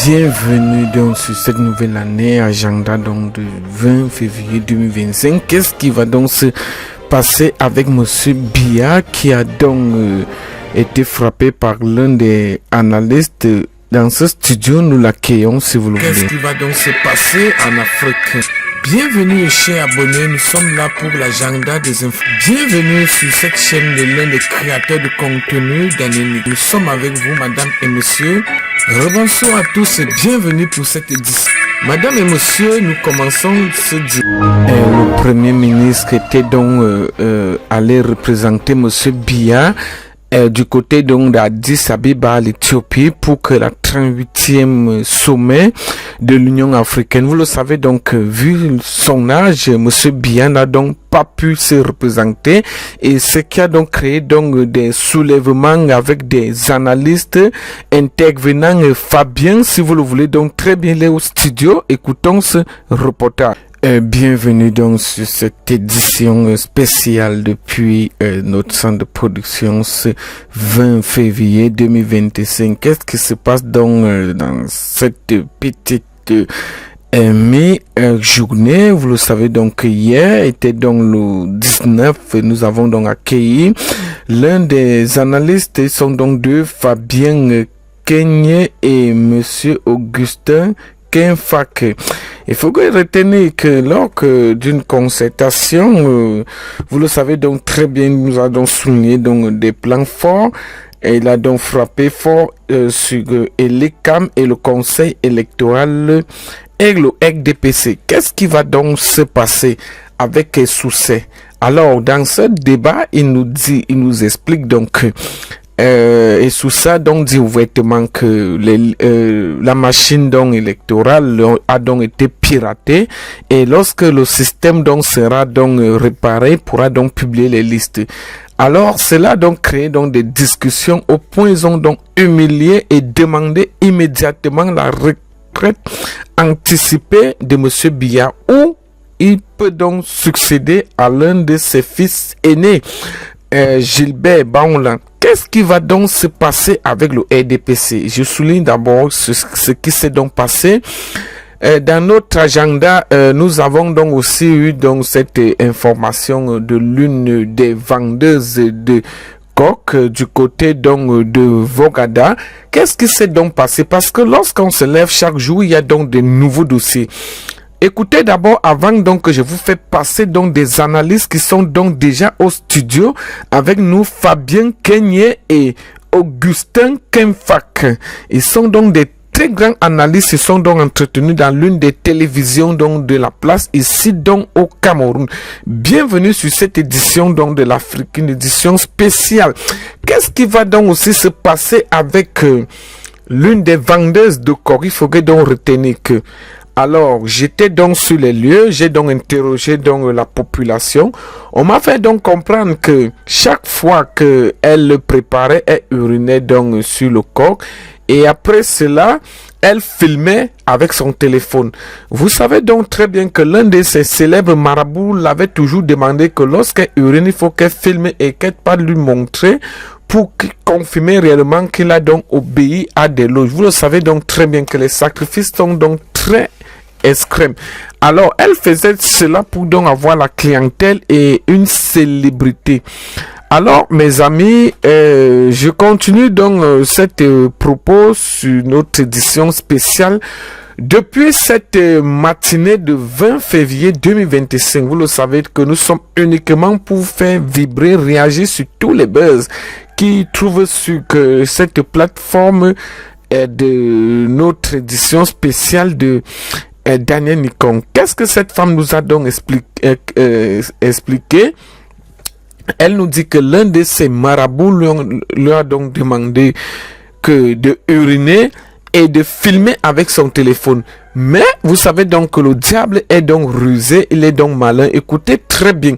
Bienvenue donc sur cette nouvelle année, agenda donc de 20 février 2025. Qu'est-ce qui va donc se passer avec Monsieur Biya qui a donc été frappé par l'un des analystes dans ce studio? Nous l'accueillons si vous le voulez. Qu'est-ce qui va donc se passer en Afrique? Bienvenue chers abonnés, nous sommes là pour l'agenda des infos. Bienvenue sur cette chaîne de l'un des créateurs de contenu d'Anemic. Nous sommes avec vous, madame et monsieur. Rebonsoir à tous et bienvenue pour cette édition. Madame et monsieur, nous commençons ce dimanche. Le premier ministre était donc allé représenter monsieur Biya du côté donc d'Addis Abeba, l'Éthiopie, pour que la 38e sommet de l'Union africaine. Vous le savez donc, vu son âge, monsieur Biya n'a donc pas pu se représenter, et ce qui a donc créé donc des soulèvements avec des analystes intervenants. Fabien, si vous le voulez, donc très bien là au studio, écoutons ce reportage. Bienvenue donc sur cette édition spéciale depuis notre centre de production ce 20 février 2025. Qu'est-ce qui se passe donc dans cette petite mi-journée? Vous le savez donc, hier était donc le 19, nous avons donc accueilli l'un des analystes. Ils sont donc deux, Fabien Kenyé et monsieur Augustin Kenfak. Il faut retenir que lors d'une concertation, vous le savez donc très bien, nous avons souligné donc des plans forts, et il a donc frappé fort sur l'ECAM et le conseil électoral et le RDPC. Qu'est-ce qui va donc se passer avec succès? Alors dans ce débat, il nous explique donc et sous ça donc dit ouvertement que la machine donc électorale a donc été piratée, et lorsque le système donc sera donc réparé, pourra donc publier les listes. Alors cela donc crée donc des discussions au point ils ont donc humilié et demandé immédiatement la retraite anticipée de monsieur Biya, ou il peut donc succéder à l'un de ses fils aînés, Gilbert Baoula. Qu'est-ce qui va donc se passer avec le RDPC? Je souligne d'abord ce qui s'est donc passé. Dans notre agenda, nous avons donc aussi eu donc cette information de l'une des vendeuses de coq du côté donc de Vogada. Qu'est-ce qui s'est donc passé? Parce que lorsqu'on se lève chaque jour, il y a donc de nouveaux dossiers. Écoutez d'abord, avant donc que je vous fais passer donc des analystes qui sont donc déjà au studio avec nous, Fabien Kenyé et Augustin Kenfak. Ils sont donc des très grands analystes, ils sont donc entretenus dans l'une des télévisions donc de la place ici donc au Cameroun. Bienvenue sur cette édition donc de l'Afrique, une édition spéciale. Qu'est-ce qui va donc aussi se passer avec l'une des vendeuses de coq? Il faudrait donc retenir que alors, j'étais donc sur les lieux, j'ai donc interrogé donc la population. On m'a fait donc comprendre que chaque fois que elle le préparait, elle urinait donc sur le coq, et après cela, elle filmait avec son téléphone. Vous savez donc très bien que l'un de ces célèbres marabouts l'avait toujours demandé que lorsqu'elle urine, il faut qu'elle filme et qu'elle pas lui montrer pour confirmer réellement qu'il a donc obéi à des lois. Vous le savez donc très bien que les sacrifices sont donc très extrêmes. Alors, elle faisait cela pour donc avoir la clientèle et une célébrité. Alors, mes amis, je continue donc cette propos sur notre édition spéciale. Depuis cette matinée de 20 février 2025, vous le savez que nous sommes uniquement pour faire vibrer, réagir sur tous les buzz qui trouvent sur cette plateforme de notre édition spéciale de Daniel Nikon. Qu'est-ce que cette femme nous a donc expliqué? Elle nous dit que l'un de ses marabouts lui a donc demandé de uriner et de filmer avec son téléphone. Mais vous savez donc que le diable est donc rusé, il est donc malin. Écoutez très bien.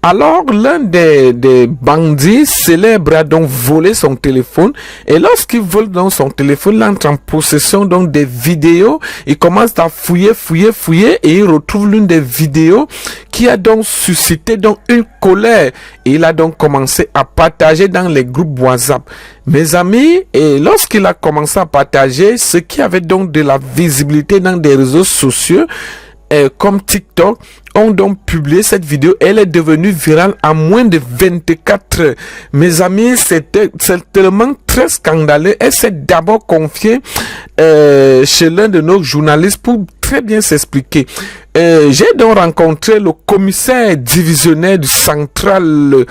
Alors, l'un des bandits célèbres a donc volé son téléphone. Et lorsqu'il vole donc son téléphone, il entre en possession donc des vidéos. Il commence à fouiller. Et il retrouve l'une des vidéos qui a donc suscité donc une colère. Et il a donc commencé à partager dans les groupes WhatsApp. Mes amis, et lorsqu'il a commencé à partager, ce qui avait donc de la visibilité dans des réseaux sociaux, comme TikTok, ont donc publié cette vidéo. Elle est devenue virale en moins de 24 heures. Mes amis, c'est tellement très scandaleux. Elle s'est d'abord confiée chez l'un de nos journalistes pour très bien s'expliquer. J'ai donc rencontré le commissaire divisionnaire du central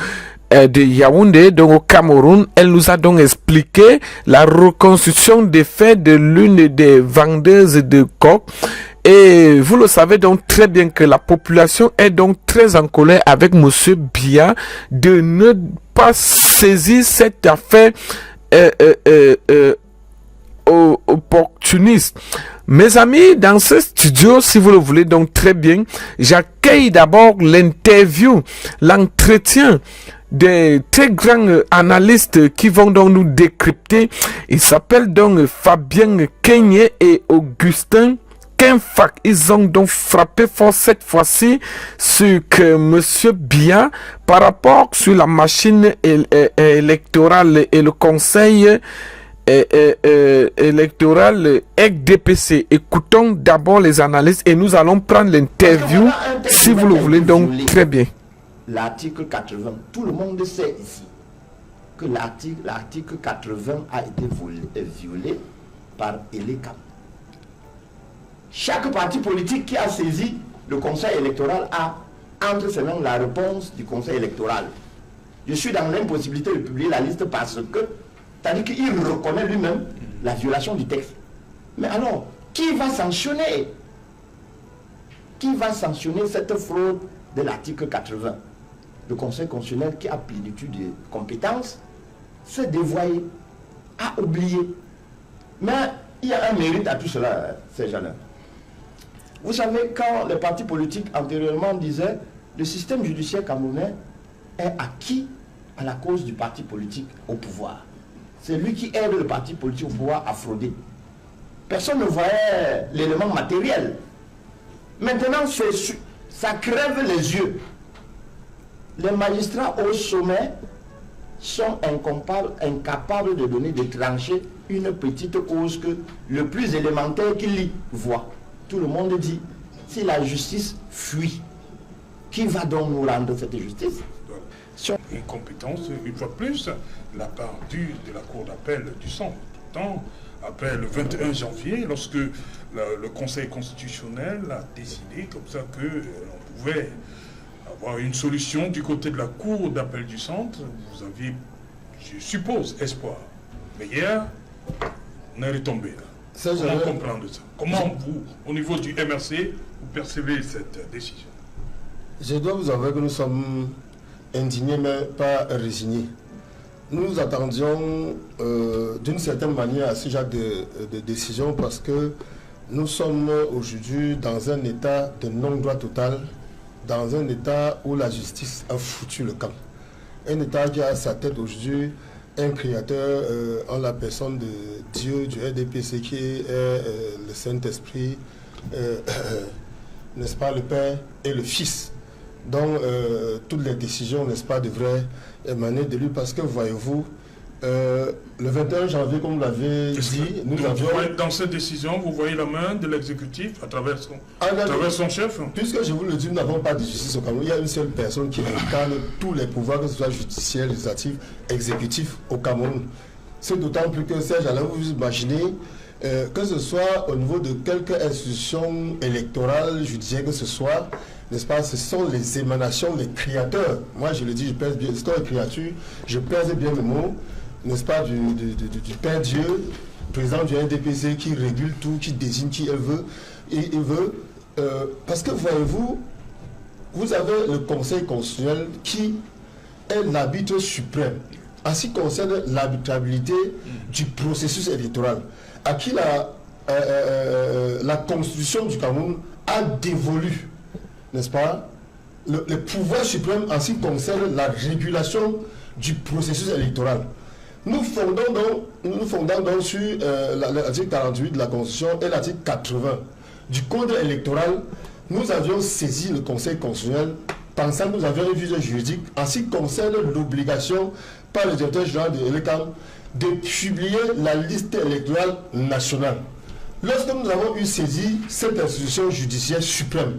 de Yaoundé, donc au Cameroun. Elle nous a donc expliqué la reconstruction des faits de l'une des vendeuses de coke. Et vous le savez donc très bien que la population est donc très en colère avec Monsieur Biya de ne pas saisir cette affaire opportuniste. Mes amis, dans ce studio, si vous le voulez donc très bien, j'accueille d'abord l'interview, l'entretien des très grands analystes qui vont donc nous décrypter. Ils s'appellent donc Fabien Kenyé et Augustin Kenfak. Ils ont donc frappé fort cette fois-ci sur que Monsieur Biya par rapport sur la machine électorale et le conseil électoral EC-DPC. Écoutons d'abord les analystes et nous allons prendre l'interview si vous le voulez donc très bien. L'article 80, tout le monde sait ici que l'article 80 a été violé par Elekam. Chaque parti politique qui a saisi le conseil électoral a entre ses mains la réponse du conseil électoral. Je suis dans l'impossibilité de publier la liste parce que, c'est-à-dire qu'il reconnaît lui-même la violation du texte. Mais alors, qui va sanctionner? Qui va sanctionner cette fraude de l'article 80? Le Conseil constitutionnel, qui a plénitude de compétences, s'est dévoyé, a oublié. Mais il y a un mérite à tout cela, ces gens-là. Vous savez, quand les partis politiques antérieurement disaient le système judiciaire camerounais est acquis à la cause du parti politique au pouvoir. C'est lui qui aide le parti politique au pouvoir à frauder. Personne ne voyait l'élément matériel. Maintenant, ça crève les yeux. Les magistrats au sommet sont incapables de donner, de trancher une petite cause que le plus élémentaire qu'ils y voient. Tout le monde dit, si la justice fuit, qui va donc nous rendre cette justice? Une compétence, une fois de plus, la part de la Cour d'appel du centre. Pourtant, après le 21 janvier, lorsque le Conseil constitutionnel a décidé comme ça qu'on pouvait avoir une solution du côté de la Cour d'appel du centre, vous aviez, je suppose, espoir. Mais hier, on est retombé là. Comment comprendre ça? Comment vous, au niveau du MRC, vous percevez cette décision? Je dois vous avouer que nous sommes indignés mais pas résignés. Nous attendions d'une certaine manière à ce genre de décision parce que nous sommes aujourd'hui dans un état de non-droit total, dans un état où la justice a foutu le camp. Un état qui a à sa tête aujourd'hui un créateur en la personne de Dieu, du RDPC qui est le Saint-Esprit, n'est-ce pas, le Père et le Fils. Donc toutes les décisions, n'est-ce pas, devraient émaner de lui parce que, voyez-vous, le 21 janvier, comme vous l'avez dit, nous avions... Dans cette décision, vous voyez la main de l'exécutif à travers son chef? Puisque je vous le dis, nous n'avons pas de justice au Cameroun. Il y a une seule personne qui incarne tous les pouvoirs, que ce soit judiciaire, législatif, exécutif au Cameroun. C'est d'autant plus que, Serge, allez vous imaginez, que ce soit au niveau de quelques institutions électorales, judiciaires, que ce soit, n'est-ce pas, ce sont les émanations, les créateurs. Moi, je le dis, je pèse bien, c'est les créatures, je pèse bien le mot, n'est-ce pas, du Père Dieu, président du NDPC, qui régule tout, qui désigne qui il veut. Et il veut parce que, voyez-vous, vous avez le Conseil constitutionnel qui est l'arbitre suprême en ce qui concerne l'arbitrabilité du processus électoral, à qui la Constitution du Cameroun a dévolu, n'est-ce pas, le pouvoir suprême en ce qui concerne la régulation du processus électoral. Nous fondons donc sur l'article 48 de la Constitution et l'article 80 du Code électoral. Nous avions saisi le Conseil constitutionnel pensant que nous avions une vision juridique en ce qui concerne l'obligation par le directeur général de l'ECAM de publier la liste électorale nationale. Lorsque nous avons eu saisi cette institution judiciaire suprême,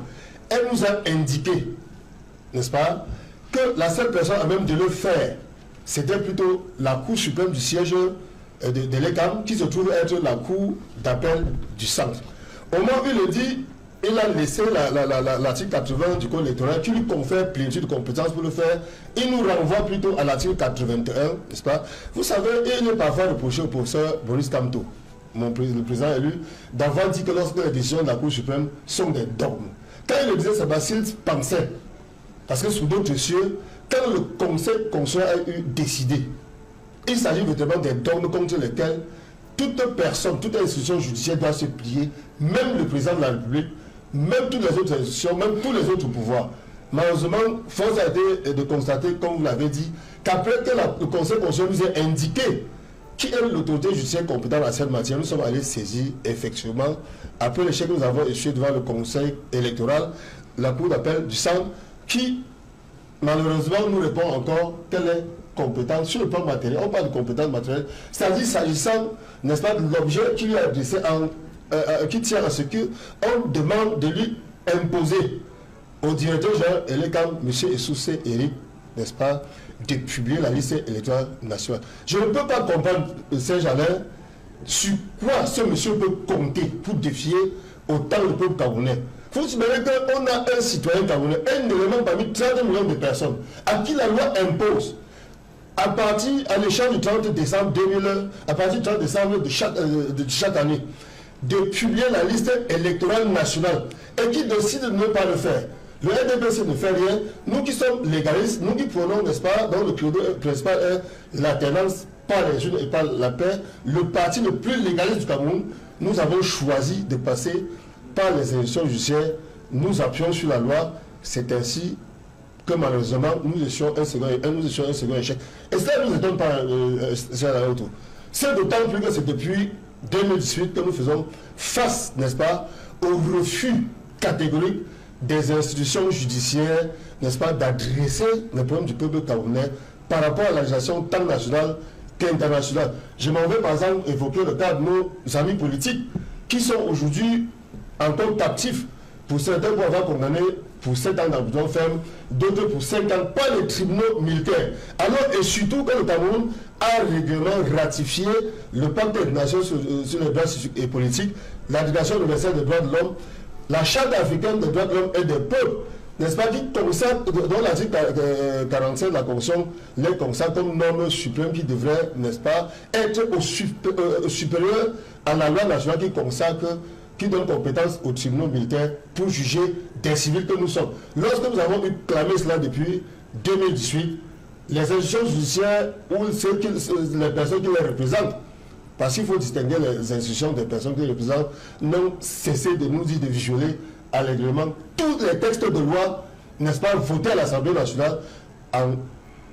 elle nous a indiqué, n'est-ce pas, que la seule personne à même de le faire, c'était plutôt la Cour suprême du siège de l'ECAM, qui se trouve être la Cour d'appel du centre. Au moment où il le dit, il a laissé l'article 80 du Code électoral qui lui confère plénitude de compétences pour le faire. Il nous renvoie plutôt à l'article 81, n'est-ce pas? Vous savez, il est parfois reproché au professeur Boris Kamto, le président élu, d'avoir dit que lorsque les décisions de la Cour suprême sont des dogmes. Quand il le disait, Sébastien pensait, parce que sous d'autres cieux, quand le Conseil constitutionnel a eu décidé, il s'agit vraiment des dogmes contre lesquels toute personne, toute institution judiciaire doit se plier, même le président de la République, même toutes les autres institutions, même tous les autres pouvoirs. Malheureusement, force a été de constater, comme vous l'avez dit, qu'après que le Conseil constitutionnel nous ait indiqué qui est l'autorité judiciaire compétente en cette matière, nous sommes allés saisir effectivement, après l'échec que nous avons échoué devant le Conseil électoral, la Cour d'appel du centre, qui malheureusement nous répond encore qu'elle est compétente sur le plan matériel. On parle de compétence matérielle, c'est-à-dire s'agissant, n'est-ce pas, de l'objet qui lui est adressé qui tient à ce qu'on demande de lui imposer au directeur général ELECAM, M. Essoussé Eric, n'est-ce pas, de publier la liste électorale nationale. Je ne peux pas comprendre, Serge-Alain, sur quoi ce monsieur peut compter pour défier autant le peuple camerounais. Il faut se souvenir qu'on a un citoyen camerounais, un élément parmi 30 millions de personnes, à qui la loi impose, à l'échéance du 30 décembre 2001, à partir du 30 décembre de chaque année, de publier la liste électorale nationale, et qui décide de ne pas le faire. Le RDPC ne fait rien. Nous qui sommes légalistes, nous qui prenons, n'est-ce pas, dans le credo principal est l'alternance par les jeunes et par la paix, le parti le plus légaliste du Cameroun, nous avons choisi de passer par les institutions judiciaires, nous appuyons sur la loi. C'est ainsi que malheureusement nous étions un second échec. Et cela ne nous étonne pas, c'est d'autant plus que c'est depuis 2018 que nous faisons face, n'est-ce pas, au refus catégorique des institutions judiciaires, n'est-ce pas, d'adresser les problèmes du peuple camerounais par rapport à la législation tant nationale qu'internationale. Je m'en vais par exemple évoquer le cas de nos amis politiques qui sont aujourd'hui encore captifs, pour certains pour avoir condamné pour 7 ans d'emprisonnement ferme, d'autres pour 5 ans par les tribunaux militaires. Alors, et surtout que le Cameroun a régulièrement ratifié le pacte des nations sur les droits civiques et politiques, la Déclaration universelle des droits de l'homme, la Charte africaine des droits de l'homme et des peuples, n'est-ce pas, qui consacre, dans l'article 45 de la Constitution, les consacre comme norme suprême qui devrait, n'est-ce pas, être supérieur à la loi nationale qui consacre, qui donne compétence aux tribunaux militaires pour juger des civils que nous sommes. Lorsque nous avons clamé cela depuis 2018, les institutions judiciaires ou les personnes qui les représentent, parce qu'il faut distinguer les institutions des personnes qui les représentent, n'ont cessé de nous dire de violer allègrement tous les textes de loi, n'est-ce pas, votés à l'Assemblée nationale,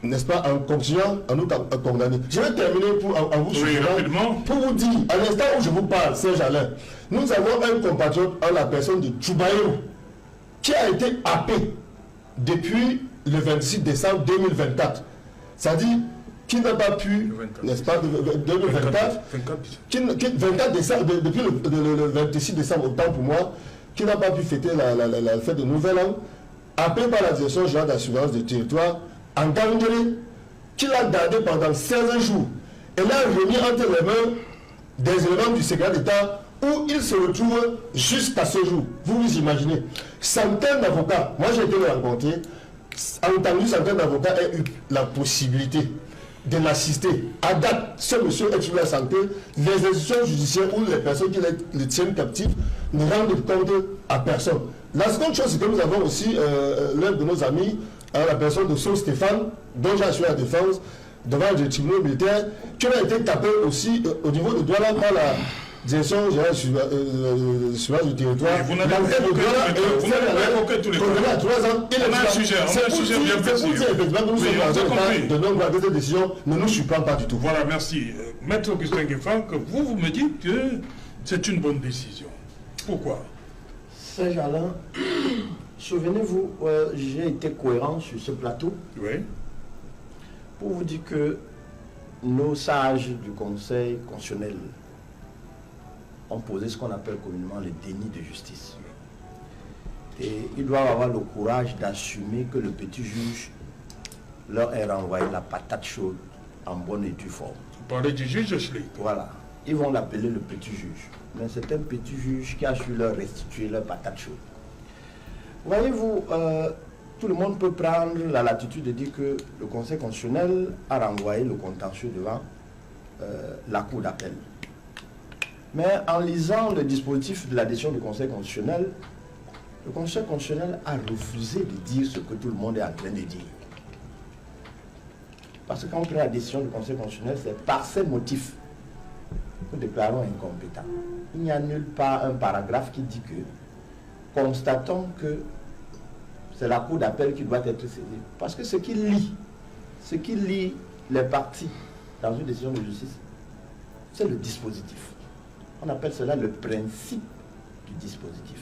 n'est-ce pas, en continuant à nous condamner. Je vais terminer en vous suivant, pour vous dire, à l'instant où je vous parle, Serge-Alain, nous avons un compatriote en la personne de Tchoubaïrou, qui a été happé depuis le 26 décembre 2024. C'est-à-dire qui n'a pas pu, n'est-ce pas, 2024, 24 décembre, depuis le 26 décembre, autant pour moi, qui n'a pas pu fêter la fête de Nouvel An, happé par la direction générale d'assurance du territoire, en Gangéré, qu'il a gardé pendant 16 jours. Et là, remis entre les mains des éléments du secret d'État où il se retrouve jusqu'à ce jour. Vous vous imaginez, centaines d'avocats, moi j'ai été le rencontrer, entendu centaines d'avocats aient eu la possibilité de l'assister. À date, ce monsieur est sur la santé, les institutions judiciaires ou les personnes qui les tiennent captifs ne rendent compte à personne. La seconde chose, c'est que nous avons aussi l'un de nos amis, la personne de Saul Stéphane, dont j'ai assuré la défense devant les tribunaux militaires, qui a été tapé aussi au niveau de Douala par direction générale surveillance du territoire. Vous n'avez pas évoqué tous les cas. On a 3 ans. On a un sujet bien précis. Effectivement, nous sommes dans un de nombreuses cette décision ne nous surprend pas du tout. Voilà, merci. Maître Augustin Gueffan, vous me dites que c'est une bonne décision. Pourquoi? Serge Alain, souvenez-vous, j'ai été cohérent sur ce plateau. Oui. Pour vous dire que nos sages du Conseil constitutionnel ont posé ce qu'on appelle communément le déni de justice. Et ils doivent avoir le courage d'assumer que le petit juge leur ait renvoyé la patate chaude en bonne et due forme. Vous parlez du juge Schlick. Voilà. Ils vont l'appeler le petit juge. Mais c'est un petit juge qui a su leur restituer leur patate chaude. Voyez-vous, tout le monde peut prendre la latitude de dire que le Conseil constitutionnel a renvoyé le contentieux devant la Cour d'appel. Mais en lisant le dispositif de la décision du Conseil constitutionnel, le Conseil constitutionnel a refusé de dire ce que tout le monde est en train de dire. Parce que quand on prend la décision du Conseil constitutionnel, c'est par ces motifs que nous déclarons incompétents. Il n'y a nulle part un paragraphe qui dit que constatons que c'est la Cour d'appel qui doit être saisie. Parce que ce qui lie les parties dans une décision de justice, c'est le dispositif. On appelle cela le principe du dispositif.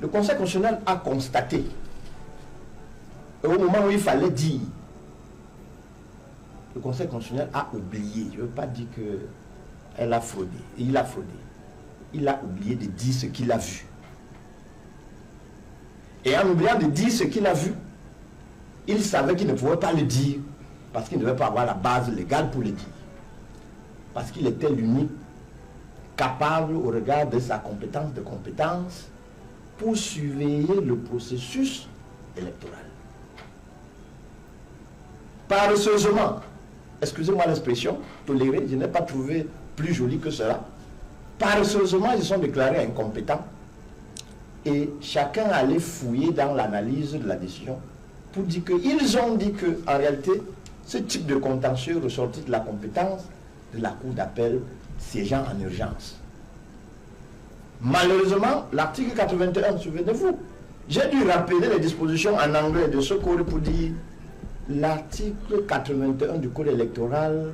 Le Conseil constitutionnel a constaté, au moment où il fallait dire, le Conseil constitutionnel a oublié. Je ne veux pas dire qu'elle a fraudé. Il a fraudé. Il a oublié de dire ce qu'il a vu. Et en oubliant de dire ce qu'il a vu, il savait qu'il ne pouvait pas le dire parce qu'il ne devait pas avoir la base légale pour le dire. Parce qu'il était l'unique capable, au regard de sa compétence, pour surveiller le processus électoral. Paresseusement, excusez-moi l'expression, tolérée, je n'ai pas trouvé plus joli que cela. Paresseusement, ils sont déclarés incompétents et chacun allait fouiller dans l'analyse de la décision pour dire qu'ils ont dit qu'en réalité, ce type de contentieux ressortit de la compétence de la Cour d'appel siégeant en urgence. Malheureusement, l'article 81, souvenez-vous, j'ai dû rappeler les dispositions en anglais de ce code pour dire l'article 81 du code électoral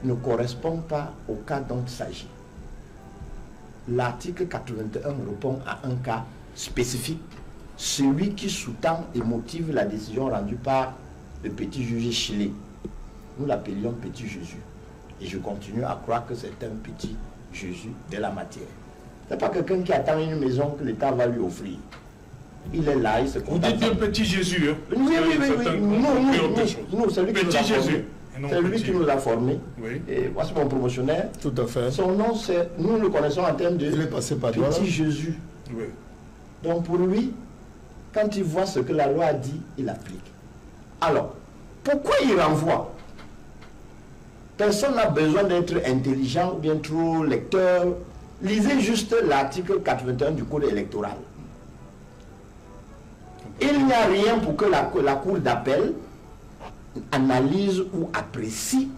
ne correspond pas au cas dont il s'agit. L'article 81 répond à un cas spécifique, celui qui sous-tend et motive la décision rendue par le petit juge Chilé. Nous l'appelions petit Jésus. Et je continue à croire que c'est un petit Jésus de la matière. Ce n'est pas quelqu'un qui attend une maison que l'État va lui offrir. Il est là, il se contente. Vous dites un petit Jésus, hein? Oui. Non, c'est lui qui nous a formés. C'est lui qui nous a formés. Oui. Et voici mon promotionnaire. Tout à fait. Son nom, c'est, nous le connaissons en termes de Il est passé par petit Jésus. Oui. Donc pour lui, quand il voit ce que la loi a dit, il applique. Alors, pourquoi il renvoie? Personne n'a besoin d'être intelligent ou bien trop lecteur. Lisez juste l'article 81 du Code électoral. Il n'y a rien pour que la Cour d'appel analyse ou apprécie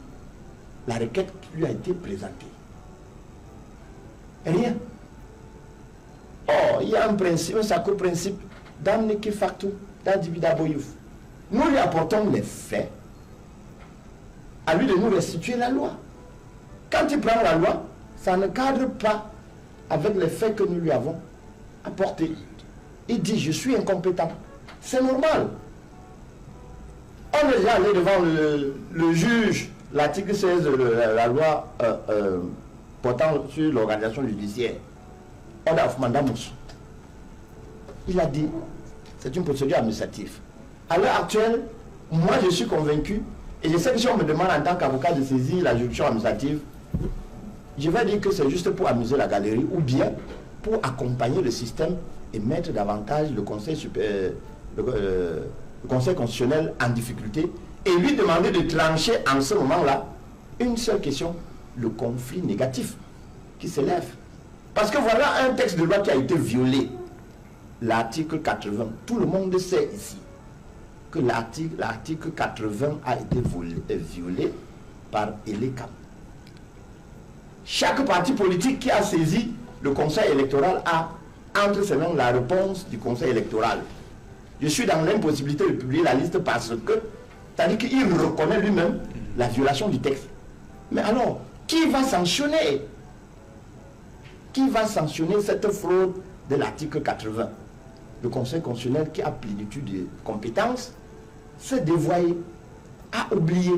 la requête qui lui a été présentée. Rien. Oh, il y a un principe, un sacré principe d'amniki factum, d'adividaboyouf. Nous lui apportons les faits, à lui de nous restituer la loi. Quand il prend la loi, ça ne cadre pas avec les faits que nous lui avons apportés. Il dit, je suis incompétent. C'est normal. On est déjà allé devant le juge, l'article 16 de la loi portant sur l'organisation judiciaire, Order of Mandamus. Il a dit, c'est une procédure administrative. À l'heure actuelle, moi je suis convaincu, et je sais que si on me demande en tant qu'avocat de saisir la juridiction administrative, je vais dire que c'est juste pour amuser la galerie ou bien pour accompagner le système et mettre davantage le Conseil constitutionnel en difficulté et lui demander de trancher en ce moment-là une seule question, le conflit négatif qui s'élève. Parce que voilà un texte de loi qui a été violé, l'article 80. Tout le monde sait ici que l'article 80 a été violé par Elekam. chaque parti politique qui a saisi le conseil électoral a entre ses mains la réponse du conseil électoral. Je suis dans l'impossibilité de publier la liste parce que, c'est-à-dire qu'il reconnaît lui-même la violation du texte. Mais alors, qui va sanctionner? Qui va sanctionner cette fraude de l'article 80? Le Conseil constitutionnel, qui a plénitude de compétences, s'est dévoyé, a oublié.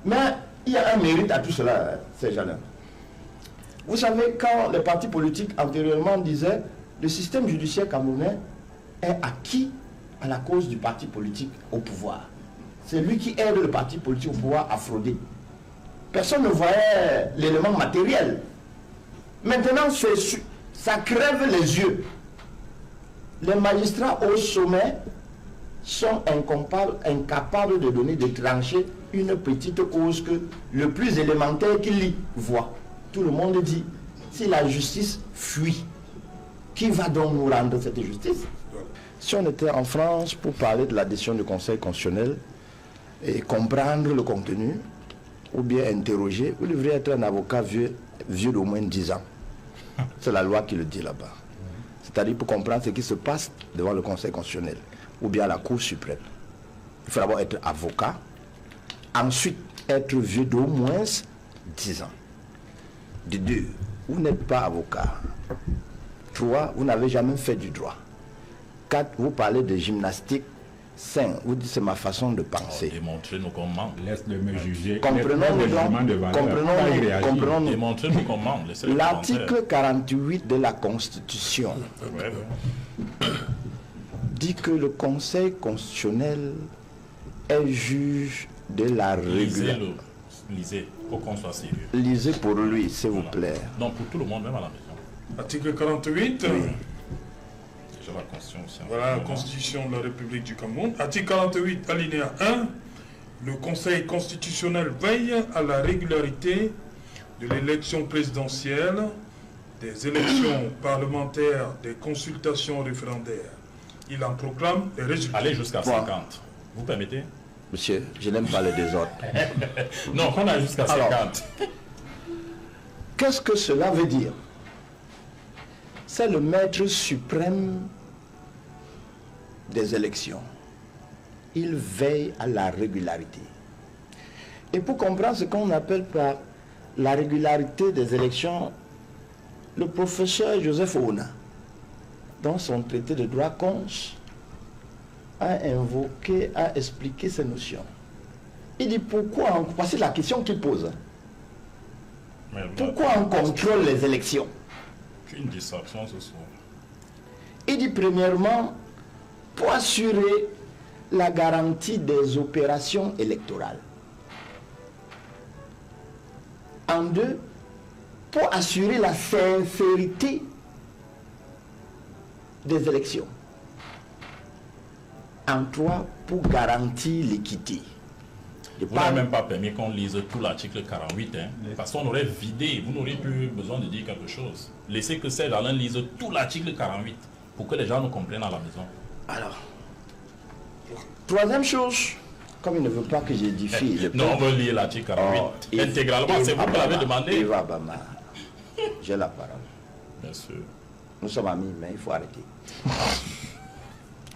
Mais il y a un mérite à tout cela, ces gens-là. Vous savez, quand les partis politiques antérieurement disaient le système judiciaire camerounais est acquis à la cause du parti politique au pouvoir. C'est lui qui aide le parti politique au pouvoir à frauder. Personne ne voyait l'élément matériel. Maintenant, ça crève les yeux. Les magistrats au sommet sont incapables de donner, de trancher une petite cause que le plus élémentaire qu'ils y voient. Tout le monde dit, si la justice fuit, qui va donc nous rendre cette justice? Si on était en France pour parler de la décision du Conseil constitutionnel et comprendre le contenu, ou bien interroger, vous devriez être un avocat vieux d'au moins 10 ans. C'est la loi qui le dit là-bas. C'est-à-dire pour comprendre ce qui se passe devant le Conseil constitutionnel ou bien la Cour suprême. Il faut d'abord être avocat, ensuite être vieux d'au moins 10 ans. De 2, vous n'êtes pas avocat. 3, vous n'avez jamais fait du droit. 4, vous parlez de gymnastique. 5, vous dites c'est ma façon de penser. Démontrez-nous comment. Laisse-le me juger. Comprenons-nous donc. Démontrez-nous comment. L'article 48 de la Constitution dit que le Conseil constitutionnel est juge de la régulation. Lisez, pour qu'on soit sérieux. Lisez pour lui, s'il vous plaît. Donc pour tout le monde, même à la maison. Article 48. Oui. La Constitution, voilà la Constitution de la République du Cameroun. Article 48, alinéa 1. Le Conseil constitutionnel veille à la régularité de l'élection présidentielle, des élections parlementaires, des consultations référendaires. Il en proclame les résultats. Allez jusqu'à 50. Vous permettez? Monsieur, je n'aime pas le désordre. Non, qu'on a jusqu'à 50. Qu'est-ce que cela veut dire? C'est le maître suprême des élections. Il veille à la régularité. Et pour comprendre ce qu'on appelle par la régularité des élections, le professeur Joseph Ouna, dans son traité de droit cons, a expliqué ces notions. Il dit pourquoi, parce que c'est la question qu'il pose. Pourquoi on contrôle les élections? Une distraction ce soir. Il dit premièrement, pour assurer la garantie des opérations électorales. En 2, pour assurer la sincérité des élections. En 3, pour garantir l'équité. Vous n'avez même pas permis qu'on lise tout l'article 48, hein, parce qu'on aurait vidé, vous n'auriez plus besoin de dire quelque chose. Laissez que ces gens-là lisent tout l'article 48 pour que les gens nous comprennent à la maison. Alors, troisième chose, comme il ne veut pas que j'édifie... Non, on veut lire l'article 48 intégralement, c'est vous qui l'avez demandé. Eva Bama, j'ai la parole. Bien sûr. Nous sommes amis, mais il faut arrêter.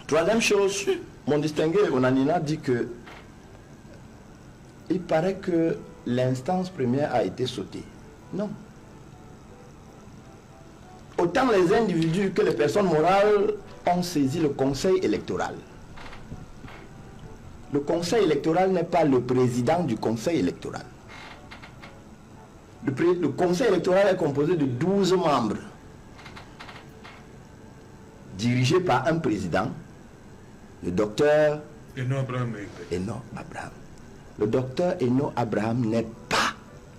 Troisième chose, mon distingué Onanina dit que il paraît que l'instance première a été sautée. Non. Autant les individus que les personnes morales ont saisi le conseil électoral. Le conseil électoral n'est pas le président du conseil électoral. Le conseil électoral est composé de 12 membres, dirigé par un président, le docteur Eno Abraham. Le docteur Eno Abraham n'est pas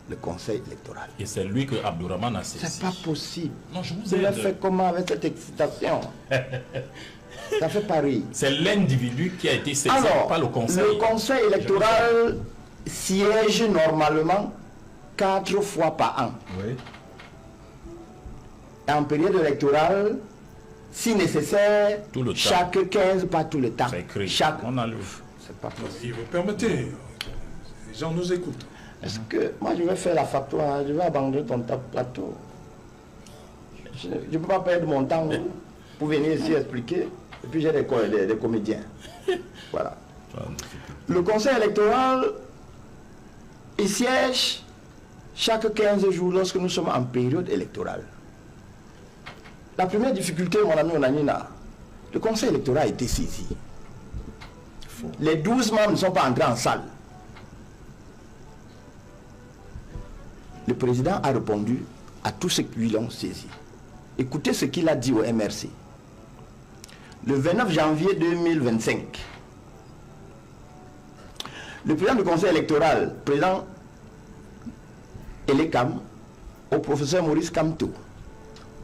le conseil électoral. Et c'est lui que Abdourahmane a saisi. C'est pas possible. Non, je vous Vous l'avez fait comment avec cette excitation? Ça fait pareil. C'est l'individu qui a été saisi, pas le conseil. Le conseil électoral siège normalement 4 fois par an. Oui. En période électorale, si nécessaire, tout le chaque 15, pas tout le temps. C'est écrit. Chaque... On a lu. C'est pas possible. Si vous permettez, les gens nous écoutent. Est-ce que moi je vais faire la facture, hein, je vais abandonner ton plateau. Je ne peux pas perdre mon temps pour venir ici expliquer. Et puis j'ai des comédiens. Voilà. Le conseil électoral, il siège chaque 15 jours lorsque nous sommes en période électorale. La première difficulté, mon ami Onanina, le conseil électoral a été saisi. Les 12 membres ne sont pas entrés en salle. Le président a répondu à tous ceux qui l'ont saisi. Écoutez ce qu'il a dit au MRC. Le 29 janvier 2025, le président du conseil électoral, président Elekam, au professeur Maurice Kamto,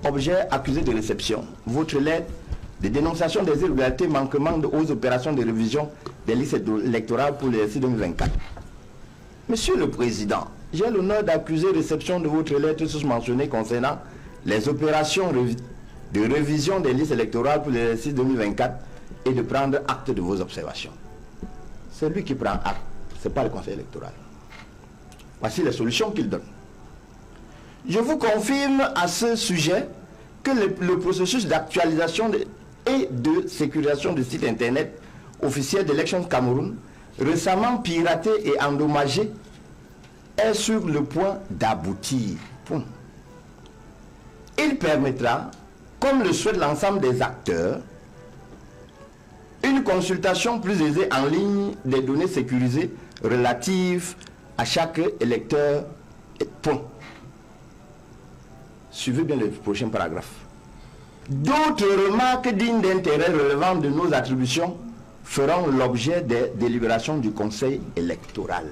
objet accusé de réception, votre lettre de dénonciation des irrégularités, manquements aux opérations de révision des listes électorales pour l'exercice 2024. Monsieur le Président, j'ai l'honneur d'accuser réception de votre lettre sous-mentionnée concernant les opérations de révision des listes électorales pour l'exercice 2024 et de prendre acte de vos observations. C'est lui qui prend acte, ce n'est pas le conseil électoral. Voici les solutions qu'il donne. Je vous confirme à ce sujet que le processus d'actualisation et de sécurisation du site internet officiel d'Elections Cameroun, récemment piraté et endommagé, est sur le point d'aboutir. Il permettra, comme le souhaite l'ensemble des acteurs, une consultation plus aisée en ligne des données sécurisées relatives à chaque électeur. Suivez bien le prochain paragraphe. D'autres remarques dignes d'intérêt relevant de nos attributions feront l'objet des délibérations du Conseil électoral.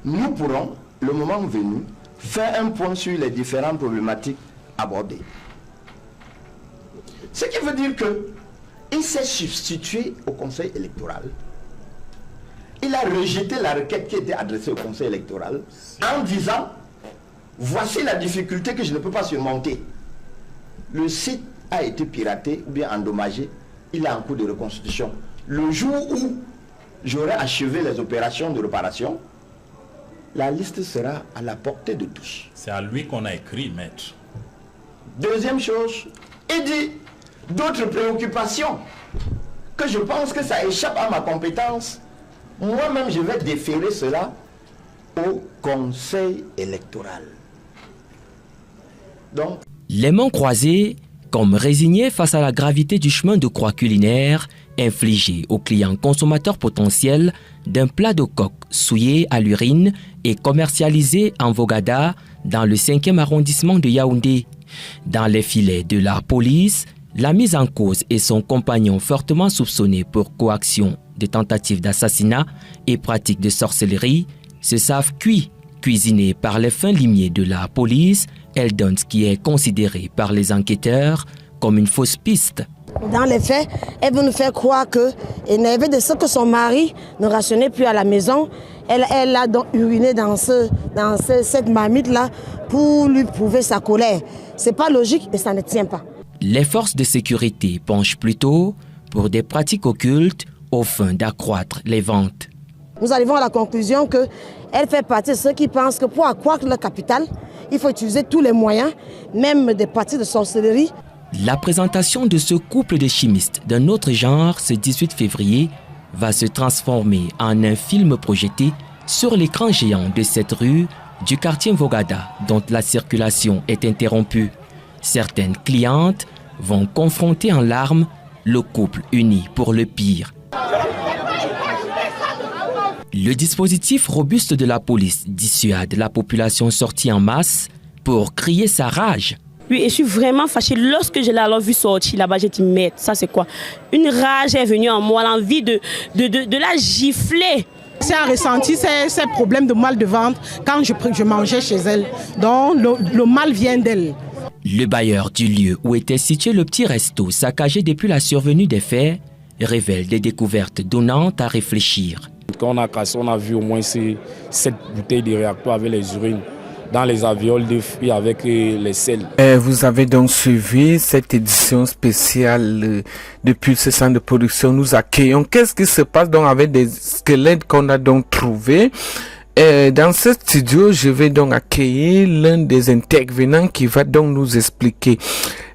Nous pourrons, le moment venu, faire un point sur les différentes problématiques abordées. Ce qui veut dire qu'il s'est substitué au Conseil électoral. Il a rejeté la requête qui était adressée au Conseil électoral en disant « Voici la difficulté que je ne peux pas surmonter. Le site a été piraté ou bien endommagé. Il est en cours de reconstitution. Le jour où j'aurai achevé les opérations de réparation, la liste sera à la portée de tous. » C'est à lui qu'on a écrit, maître. Deuxième chose, il dit d'autres préoccupations que je pense que ça échappe à ma compétence. Moi-même, je vais déférer cela au Conseil électoral. Donc, les mains croisées, comme résignés face à la gravité du chemin de croix culinaire infligé aux clients consommateurs potentiels d'un plat de coq souillé à l'urine et commercialisé en Vogada dans le 5e arrondissement de Yaoundé. Dans les filets de la police, la mise en cause et son compagnon fortement soupçonnés pour coaction de tentatives d'assassinat et pratiques de sorcellerie se savent cuisinés par les fins limiers de la police. Elle donne ce qui est considéré par les enquêteurs comme une fausse piste. Dans les faits, elle veut nous faire croire qu'elle n'avait de ce que son mari ne rationnait plus à la maison. Elle a donc uriné dans cette marmite-là pour lui prouver sa colère. Ce n'est pas logique et ça ne tient pas. Les forces de sécurité penchent plutôt pour des pratiques occultes aux fins d'accroître les ventes. Nous arrivons à la conclusion qu'elle fait partie de ceux qui pensent que pour accroître leur capital, il faut utiliser tous les moyens, même des pratiques de sorcellerie. La présentation de ce couple de chimistes d'un autre genre ce 18 février va se transformer en un film projeté sur l'écran géant de cette rue du quartier Vogada dont la circulation est interrompue. Certaines clientes vont confronter en larmes le couple uni pour le pire. Le dispositif robuste de la police dissuade la population sortie en masse pour crier sa rage. Oui, et je suis vraiment fâchée. Lorsque je l'ai alors vu sortir là-bas, j'ai dit, mais ça c'est quoi? Une rage est venue en moi, l'envie de la gifler. C'est un ressenti, ces problèmes de mal de ventre quand je mangeais chez elle. Donc le mal vient d'elle. Le bailleur du lieu où était situé le petit resto, saccagé depuis la survenue des faits, révèle des découvertes donnant à réfléchir. Quand on a cassé, on a vu au moins 7 bouteilles de réacteurs avec les urines dans les alvéoles de fruits avec les sels. Vous avez donc suivi cette édition spéciale depuis ce centre de production. Nous accueillons. Qu'est-ce qui se passe donc avec des squelettes qu'on a donc trouvés? Dans ce studio, je vais donc accueillir l'un des intervenants qui va donc nous expliquer.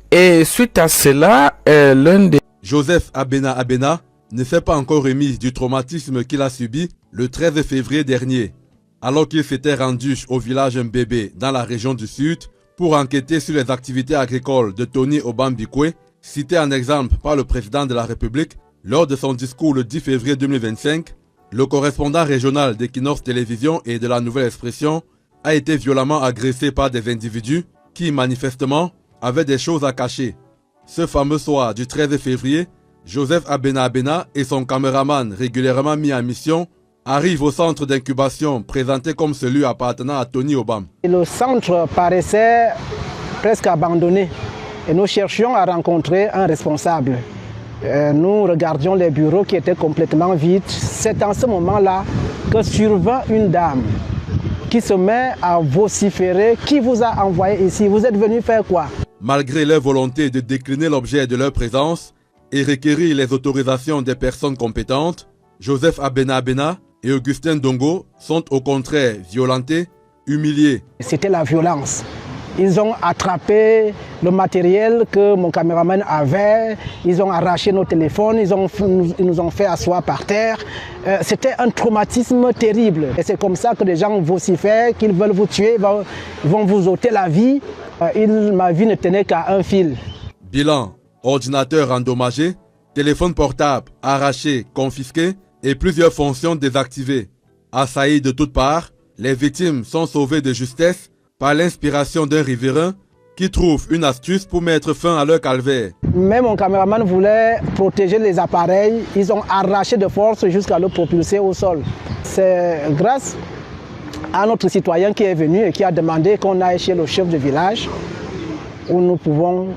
Et suite à cela, l'un des... Joseph Abena ne s'est pas encore remis du traumatisme qu'il a subi le 13 février dernier, alors qu'il s'était rendu au village Mbébé dans la région du Sud pour enquêter sur les activités agricoles de Tony Obambikwe, cité en exemple par le président de la République lors de son discours le 10 février 2025. Le correspondant régional d'Equinox Télévision et de la Nouvelle Expression a été violemment agressé par des individus qui, manifestement, avaient des choses à cacher. Ce fameux soir du 13 février, Joseph Abena et son caméraman régulièrement mis en mission arrivent au centre d'incubation présenté comme celui appartenant à Tony Obam. Le centre paraissait presque abandonné et nous cherchions à rencontrer un responsable. Nous regardions les bureaux qui étaient complètement vides. C'est en ce moment-là que survint une dame qui se met à vociférer. Qui vous a envoyé ici? Vous êtes venu faire quoi? Malgré leur volonté de décliner l'objet de leur présence et requérir les autorisations des personnes compétentes, Joseph Abena et Augustin Dongo sont au contraire violentés, humiliés. C'était la violence. Ils ont attrapé le matériel que mon caméraman avait, ils ont arraché nos téléphones, ils nous ont fait asseoir par terre. C'était un traumatisme terrible. Et c'est comme ça que les gens vocifèrent, qu'ils veulent vous tuer, vont vous ôter la vie. Ma vie ne tenait qu'à un fil. Bilan, ordinateur endommagé, téléphone portable arraché, confisqué et plusieurs fonctions désactivées. Assaillis de toutes parts, les victimes sont sauvées de justesse par l'inspiration d'un riverain qui trouve une astuce pour mettre fin à leur calvaire. Mais mon caméraman voulait protéger les appareils, ils ont arraché de force jusqu'à le propulser au sol. C'est grâce à notre citoyen qui est venu et qui a demandé qu'on aille chez le chef de village où nous pouvons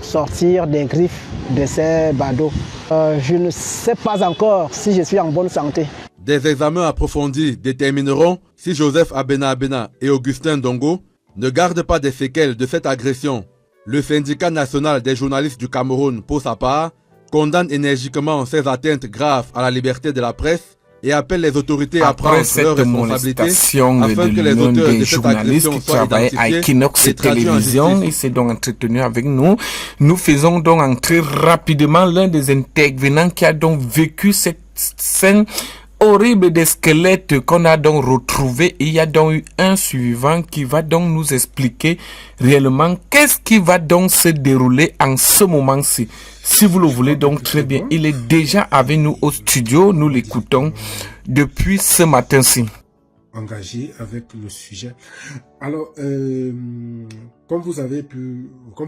sortir des griffes de ces badauds. Je ne sais pas encore si je suis en bonne santé. Des examens approfondis détermineront si Joseph Abena et Augustin Dongo ne gardent pas des séquelles de cette agression. Le syndicat national des journalistes du Cameroun, pour sa part, condamne énergiquement ces atteintes graves à la liberté de la presse et appelle les autorités à prendre leurs responsabilités afin que les auteurs de cette agression soient identifiés à Equinox Télévision. Il s'est donc entretenu avec nous. Nous faisons donc entrer rapidement l'un des intervenants qui a donc vécu cette scène horrible des squelettes qu'on a donc retrouvé. Il y a donc eu un suivant qui va donc nous expliquer réellement qu'est-ce qui va donc se dérouler en ce moment-ci. Si vous le voulez donc très bien, il est déjà avec nous au studio, nous l'écoutons depuis ce matin-ci. Engagé avec le sujet. Alors, comme vous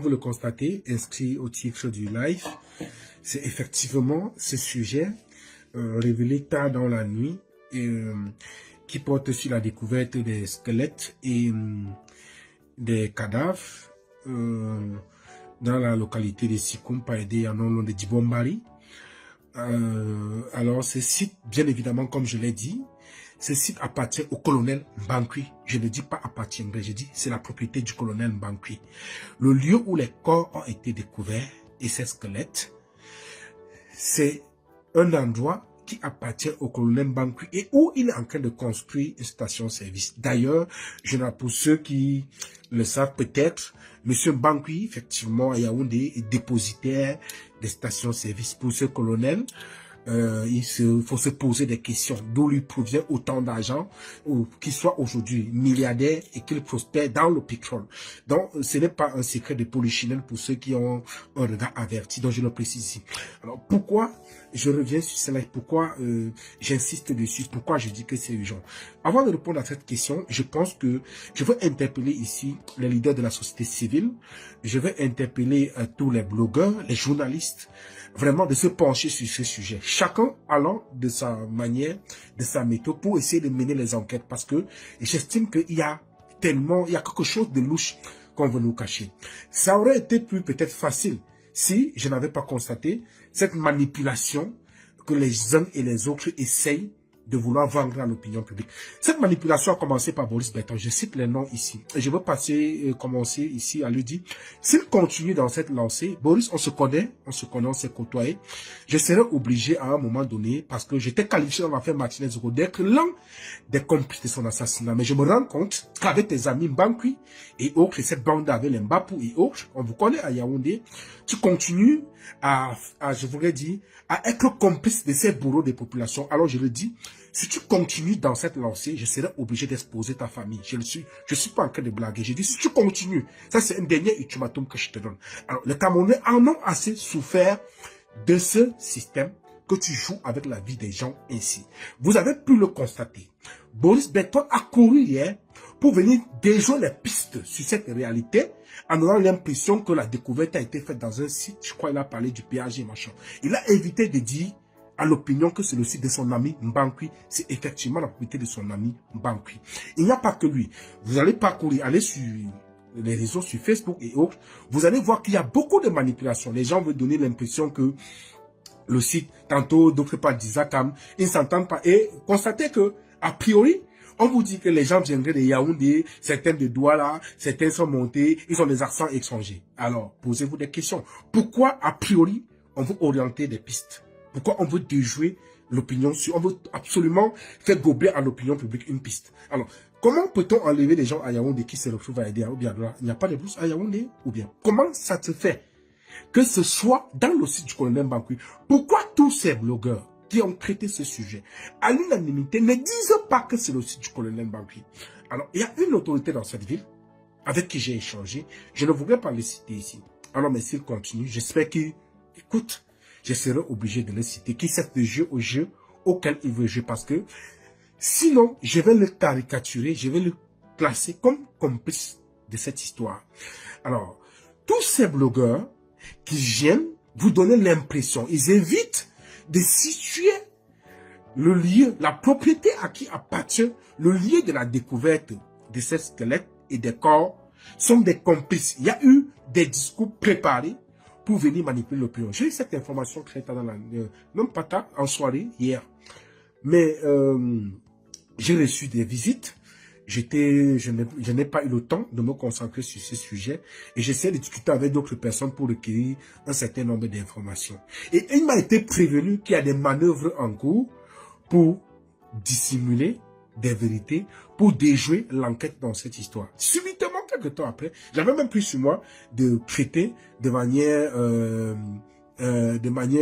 le constatez, inscrit au titre du live, c'est effectivement ce sujet révélé tard dans la nuit qui porte sur la découverte des squelettes et des cadavres dans la localité de Sikoum Paédé en nom de Djibombari. Alors ce site, bien évidemment, comme je l'ai dit, ce site appartient au colonel Mbankwi. Je ne dis pas appartient, mais je dis c'est la propriété du colonel Mbankwi. Le lieu où les corps ont été découverts et ces squelettes, c'est un endroit qui appartient au colonel Mbankwi et où il est en train de construire une station-service. D'ailleurs, pour ceux qui le savent peut-être, Monsieur Mbankwi, effectivement, à Yaoundé, est dépositaire des stations-service. Pour ce colonel, il faut se poser des questions. D'où lui provient autant d'argent, ou qu'il soit aujourd'hui milliardaire et qu'il prospère dans le pétrole. Donc, ce n'est pas un secret de polichinelle pour ceux qui ont un regard averti, donc je le précise ici. Alors, pourquoi je reviens sur cela? Pourquoi j'insiste dessus? Pourquoi je dis que c'est urgent? Avant de répondre à cette question, je pense que je veux interpeller ici les leaders de la société civile. Je veux interpeller tous les blogueurs, les journalistes, vraiment de se pencher sur ce sujet. Chacun allant de sa manière, de sa méthode pour essayer de mener les enquêtes parce que j'estime qu'il y a quelque chose de louche qu'on veut nous cacher. Ça aurait été plus peut-être facile si je n'avais pas constaté cette manipulation que les uns et les autres essayent de vouloir vendre à l'opinion publique. Cette manipulation a commencé par Boris Berton. Je cite les noms ici. Et je veux commencer ici à lui dire, s'il continue dans cette lancée, Boris, on se connaît, on s'est côtoyé. Je serai obligé à un moment donné, parce que j'étais qualifié dans l'affaire Martinez Zogo d'être l'un des complices de son assassinat. Mais je me rends compte qu'avec tes amis Mbankwi et autres, et cette bande avec les Mbapou et autres, on vous connaît à Yaoundé, tu continues je voudrais dire, à être complice de ces bourreaux des populations. Alors je le dis, si tu continues dans cette lancée, je serai obligé d'exposer ta famille. Je suis pas en train de blaguer. Je dis, si tu continues, ça c'est un dernier ultimatum que je te donne. Alors, les Camerounais en ont assez souffert de ce système que tu joues avec la vie des gens ainsi. Vous avez pu le constater. Boris Berton a couru hier pour venir déjouer les pistes sur cette réalité en ayant l'impression que la découverte a été faite dans un site. Je crois qu'il a parlé du PAG machin. Il a évité de dire à l'opinion que c'est le site de son ami Mbankwi. C'est effectivement la propriété de son ami Mbankwi. Il n'y a pas que lui. Vous allez parcourir, aller sur les réseaux, sur Facebook et autres. Vous allez voir qu'il y a beaucoup de manipulations. Les gens veulent donner l'impression que le site, tantôt d'autres pas d'Isakam, ils ne s'entendent pas. Et constatez que, a priori, on vous dit que les gens viendraient de Yaoundé, certains de Douala, certains sont montés, ils ont des accents étrangers. Alors, posez-vous des questions. Pourquoi, a priori, on veut orienter des pistes? Pourquoi on veut déjouer l'opinion? On veut absolument faire gober à l'opinion publique une piste. Alors, comment peut-on enlever les gens à Yaoundé qui se retrouvent à aider? Ou bien, il n'y a pas de bourse à Yaoundé? Ou bien, comment ça se fait que ce soit dans le site du colonel Mbankwi? Pourquoi tous ces blogueurs qui ont traité ce sujet à l'unanimité ne disent pas que c'est le site du colonel Mbankwi? Alors, il y a une autorité dans cette ville avec qui j'ai échangé. Je ne voudrais pas le citer ici. Alors, mais s'il continue, j'espère qu'il écoute. Je serai obligé de le citer, qui sait de jeu au jeu auquel il veut jouer, parce que sinon, je vais le caricaturer, je vais le classer comme complice de cette histoire. Alors, tous ces blogueurs qui viennent vous donner l'impression, ils évitent de situer le lieu, la propriété à qui appartient le lieu de la découverte de ces squelettes et des corps, sont des complices. Il y a eu des discours préparés pour venir manipuler l'opinion. J'ai eu cette information très tard non pas tard, en soirée, hier. Mais j'ai reçu des visites. Je n'ai pas eu le temps de me concentrer sur ce sujet et j'essaie de discuter avec d'autres personnes pour recueillir un certain nombre d'informations. Et il m'a été prévenu qu'il y a des manœuvres en cours pour dissimuler des vérités, pour déjouer l'enquête dans cette histoire. Subitement, quelques temps après, j'avais même pris sur moi de traiter de manière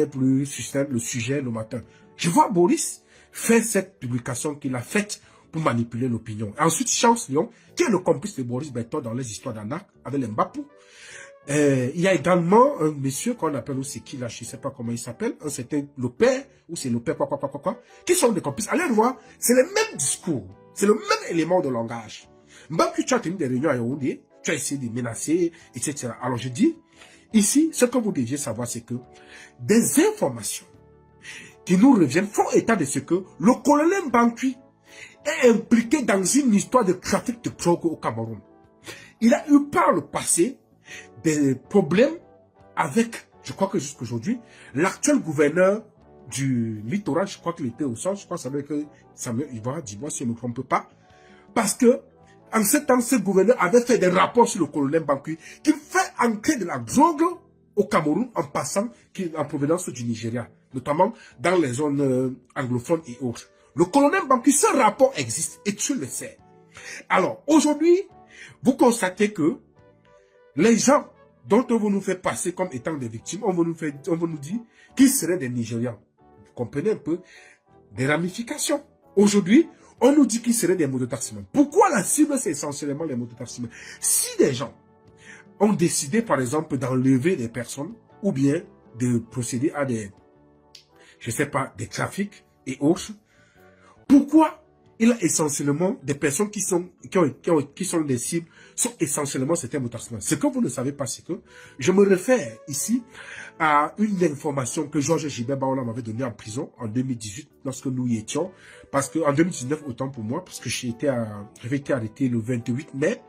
plus succincte le sujet le matin. Je vois Boris faire cette publication qu'il a faite pour manipuler l'opinion. Ensuite, Charles Lyon, qui est le complice de Boris Berton dans les histoires d'Anak, avec les Mbapou. Il y a également un monsieur qu'on appelle aussi qui là, je ne sais pas comment il s'appelle, un certain le père, ou c'est le père, qui sont des complices. Allez voir, c'est le même discours, c'est le même élément de langage. Mbapou, tu as tenu des réunions à Yaoundé, tu as essayé de menacer, etc. Alors je dis, ici, ce que vous devez savoir, c'est que des informations qui nous reviennent font état de ce que le colonel Mbankwi est impliqué dans une histoire de trafic de drogue au Cameroun. Il a eu par le passé des problèmes avec, je crois que jusqu'aujourd'hui, l'actuel gouverneur du littoral, je crois qu'il était au centre, je crois que ça veut dire que Samuel Ivoire, dis-moi si je ne me trompe pas, parce que en ce temps, ce gouverneur avait fait des rapports sur le colonel Mbankwi qui fait entrer de la drogue au Cameroun en passant en provenance du Nigeria, notamment dans les zones anglophones et autres. Le colonel Mbankwi, ce rapport existe et tu le sais. Alors, aujourd'hui, vous constatez que les gens dont on veut nous faire passer comme étant des victimes, on veut nous dire qu'ils seraient des Nigérians. Vous comprenez un peu des ramifications. Aujourd'hui, on nous dit qu'ils seraient des mototaximens. Pourquoi la cible, c'est essentiellement les mototaximens? Si des gens ont décidé, par exemple, d'enlever des personnes ou bien de procéder à des, je sais pas, des trafics et autres, pourquoi il a essentiellement des personnes qui sont des cibles, sont essentiellement certains mototaximens? Ce que vous ne savez pas, c'est que je me réfère ici à une information que Georges Gilbert Baola m'avait donnée en prison en 2018, lorsque nous y étions, parce que en 2019, autant pour moi, parce que j'avais été arrêté le 28 mai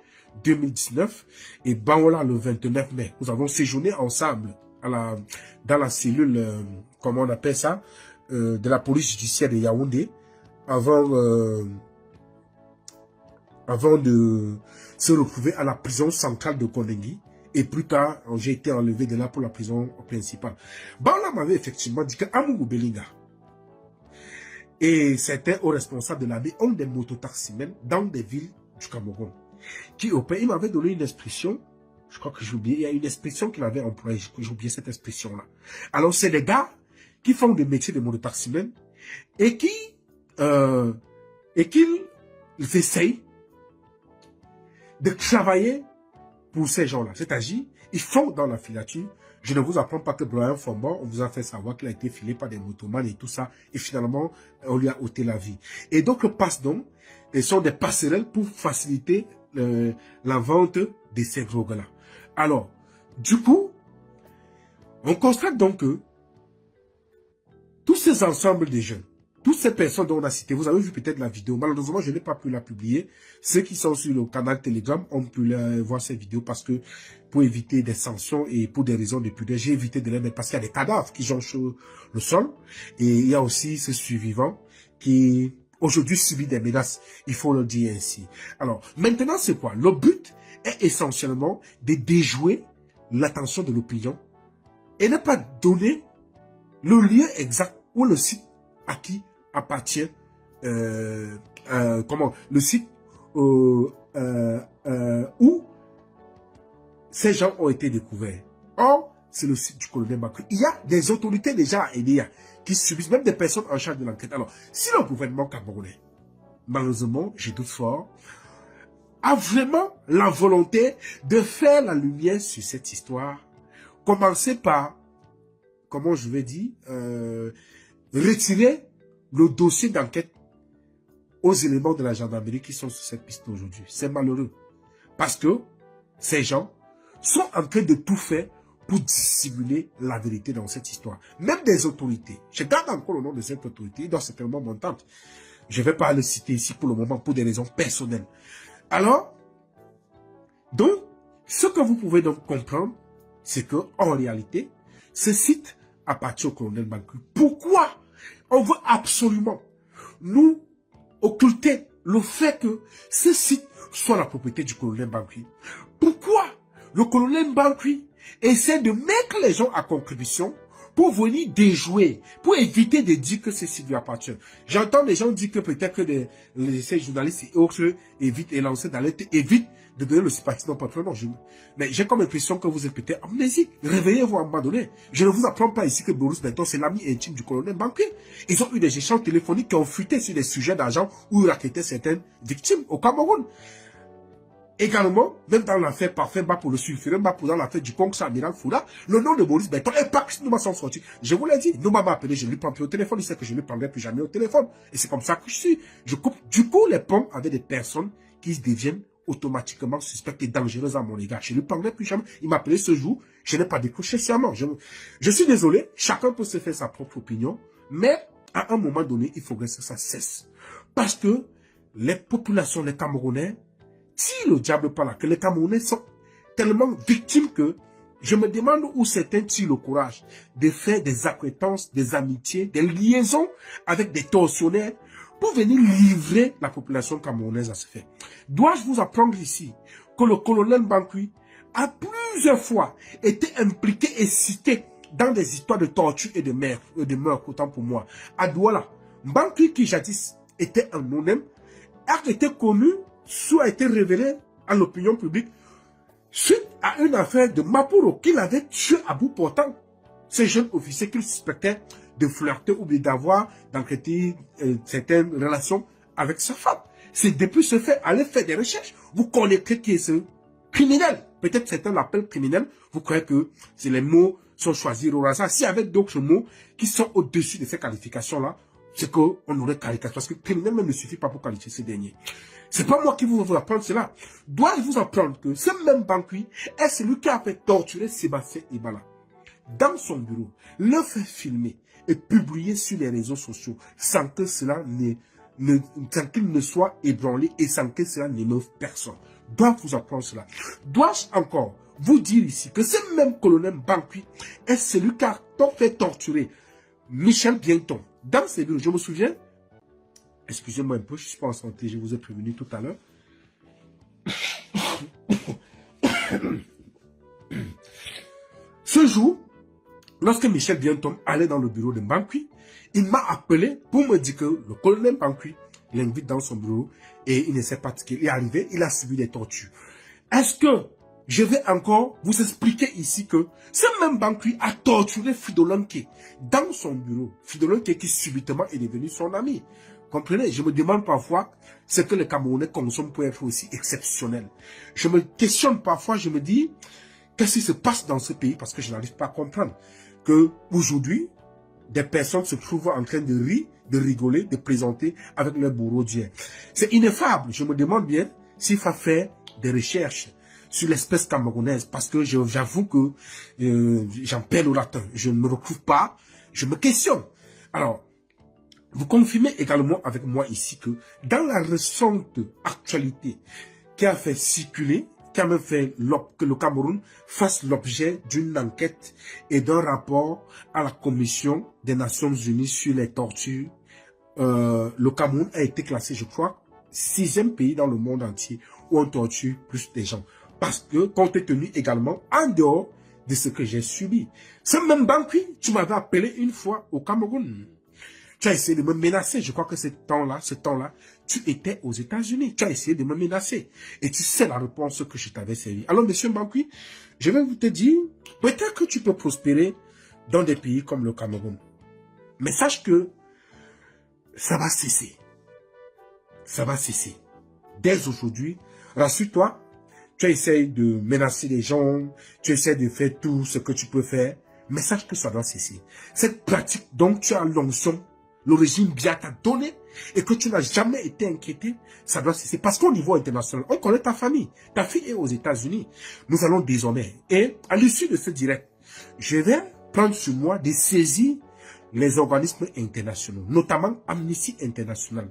2019 et Baola le 29 mai. Nous avons séjourné ensemble dans la cellule, comment on appelle ça, de la police judiciaire de Yaoundé, avant de se retrouver à la prison centrale de Kondengi. Et plus tard, j'ai été enlevé de là pour la prison principale. Bala m'avait effectivement dit que Amougou Belinga et certains hauts responsables de l'armée ont des mototaximens dans des villes du Cameroun. Qui opèrent. Il m'avait donné une expression, je crois que j'ai oublié, il y a une expression qu'il avait employée, j'ai oublié cette expression-là. Alors, c'est des gars qui font des métiers de mototaximens et qu'ils essayent de travailler pour ces gens-là. C'est-à-dire, ils font dans la filature. Je ne vous apprends pas que Brian Fomba, on vous a fait savoir qu'il a été filé par des motomanes et tout ça. Et finalement, on lui a ôté la vie. Et donc, le passe-don, ce sont des passerelles pour faciliter la vente de ces drogues-là. Alors, du coup, on constate donc que tous ces ensembles de jeunes, toutes ces personnes dont on a cité, vous avez vu peut-être la vidéo. Malheureusement, je n'ai pas pu la publier. Ceux qui sont sur le canal Telegram ont pu voir ces vidéos parce que pour éviter des sanctions et pour des raisons de pudeur, j'ai évité de les mettre parce qu'il y a des cadavres qui jonchent le sol. Et il y a aussi ce survivant qui aujourd'hui subit des menaces. Il faut le dire ainsi. Alors, maintenant, c'est quoi? Le but est essentiellement de déjouer l'attention de l'opinion et ne pas donner le lieu exact ou le site à qui appartient le site où ces gens ont été découverts. Or, c'est le site du colonel Bakri. Il y a des autorités déjà à Elia qui subissent, même des personnes en charge de l'enquête. Alors, si le gouvernement camerounais, malheureusement, je doute fort, a vraiment la volonté de faire la lumière sur cette histoire, commencer par, comment je vais dire, retirer le dossier d'enquête aux éléments de la gendarmerie qui sont sur cette piste aujourd'hui. C'est malheureux. Parce que ces gens sont en train de tout faire pour dissimuler la vérité dans cette histoire. Même des autorités. Je garde encore le nom de cette autorité, il doit certainement montante. Je ne vais pas le citer ici pour le moment pour des raisons personnelles. Alors, donc, ce que vous pouvez donc comprendre, c'est que en réalité, ce site appartient au colonel Bakri. Pourquoi on veut absolument nous occulter le fait que ce site soit la propriété du colonel Bakri? Pourquoi le colonel Bakri essaie de mettre les gens à contribution pour venir déjouer, pour éviter de dire que ce site lui appartient? J'entends les gens dire que peut-être que ces journalistes et autres évitent et lancent d'alerte, évitent de donner le sympathisme patron. Non, mais j'ai comme l'impression que vous êtes peut-être amnésique. Réveillez-vous à un moment donné. Je ne vous apprends pas ici que Boris Benton, c'est l'ami intime du colonel Bakri. Ils ont eu des échanges téléphoniques qui ont fuité sur des sujets d'argent où ils raquettaient certaines victimes au Cameroun. Également, même dans l'affaire Parfait Bas pour le sulfureux, pour dans l'affaire du Congrès Amiral Foura, le nom de Boris Benton et Pax Nouma sont sortis. Je vous l'ai dit, Nouma m'a appelé, je ne lui prends plus au téléphone, il sait que je ne lui prendrai plus jamais au téléphone. Et c'est comme ça que je suis. Je coupe du coup les ponts avec des personnes qui deviennent automatiquement suspectes et dangereuses à mon égard. Je ne lui prendrai plus jamais. Il m'a appelé ce jour, je n'ai pas décroché sciemment. Je suis désolé, chacun peut se faire sa propre opinion, mais à un moment donné, il faudrait que ça cesse. Parce que les populations, les Camerounais, si le diable par là, que les Camerounais sont tellement victimes que je me demande où certains tirent le courage de faire des acquaintances, des amitiés, des liaisons avec des tortionnaires pour venir livrer la population camerounaise à ce fait. Dois-je vous apprendre ici que le colonel Bakri a plusieurs fois été impliqué et cité dans des histoires de torture et de meurtre, autant pour moi. À Douala, Bakri, qui jadis était un anonyme, a été connu, soit a été révélé à l'opinion publique suite à une affaire de Mapuro qu'il avait tué à bout portant ces jeunes officiers qu'il suspectait de flirter ou d'avoir d'enquêter certaines relations avec sa femme. C'est depuis ce fait, allez faire des recherches. Vous connaîtrez qui est ce criminel. Peut-être certains l'appellent criminel. Vous croyez que les mots sont choisis au hasard. S'il y avait d'autres mots qui sont au-dessus de ces qualifications-là, c'est qu'on aurait caricaturé. Parce que criminel même ne suffit pas pour qualifier ces derniers. C'est pas moi qui vous apprendre cela. Dois-je vous apprendre que ce même Bakri est celui qui a fait torturer Sébastien Ibala dans son bureau, le fait filmer et publier sur les réseaux sociaux sans que cela sans qu'il ne soit ébranlé et sans que cela n'émeuve personne. Dois-je vous apprendre cela? Dois-je encore vous dire ici que ce même colonel Bakri est celui qui a fait torturer Michel Bienton dans ses bureaux? Je me souviens, Excusez-moi un peu, je ne suis pas en santé, je vous ai prévenu tout à l'heure. Ce jour, lorsque Michel Bientom allait dans le bureau de Mbankwi, il m'a appelé pour me dire que le colonel Mbankwi l'invite dans son bureau et il ne sait pas ce qu'il est arrivé, il a subi des tortures. Est-ce que je vais encore vous expliquer ici que ce même Mbankwi a torturé Fridolin-Ké dans son bureau. Fridolin-Ké qui subitement est devenu son ami. Comprenez, je me demande parfois ce que les Camerounais consomment pour être aussi exceptionnel. Je me questionne parfois, je me dis, qu'est-ce qui se passe dans ce pays parce que je n'arrive pas à comprendre que aujourd'hui, des personnes se trouvent en train de rire, de rigoler, de plaisanter avec leur bourreau d'hier. C'est ineffable. Je me demande bien s'il faut faire des recherches sur l'espèce camerounaise parce que j'avoue que j'en perds au latin. Je ne me retrouve pas, je me questionne. Alors, vous confirmez également avec moi ici que dans la récente actualité qui a fait circuler, qui a même fait que le Cameroun fasse l'objet d'une enquête et d'un rapport à la Commission des Nations Unies sur les tortures, le Cameroun a été classé, je crois, 6e pays dans le monde entier où on torture plus des gens. Parce que, compte tenu également, en dehors de ce que j'ai subi. Ce même Mbankwi, tu m'avais appelé une fois au Cameroun. Tu as essayé de me menacer. Je crois que ce temps-là, tu étais aux États-Unis. Tu as essayé de me menacer. Et tu sais la réponse que je t'avais servi. Alors, monsieur Mbankwi, je vais vous te dire, peut-être que tu peux prospérer dans des pays comme le Cameroun. Mais sache que ça va cesser. Ça va cesser. Dès aujourd'hui, rassure-toi, tu essayes de menacer les gens, tu essaies de faire tout ce que tu peux faire, mais sache que ça doit cesser. Cette pratique dont tu as l'onction, le régime bien t'a donné et que tu n'as jamais été inquiété, ça doit cesser. Parce qu'au niveau international, on connaît ta famille. Ta fille est aux États-Unis. Nous allons désormais, et à l'issue de ce direct, je vais prendre sur moi de saisir les organismes internationaux, notamment Amnesty International.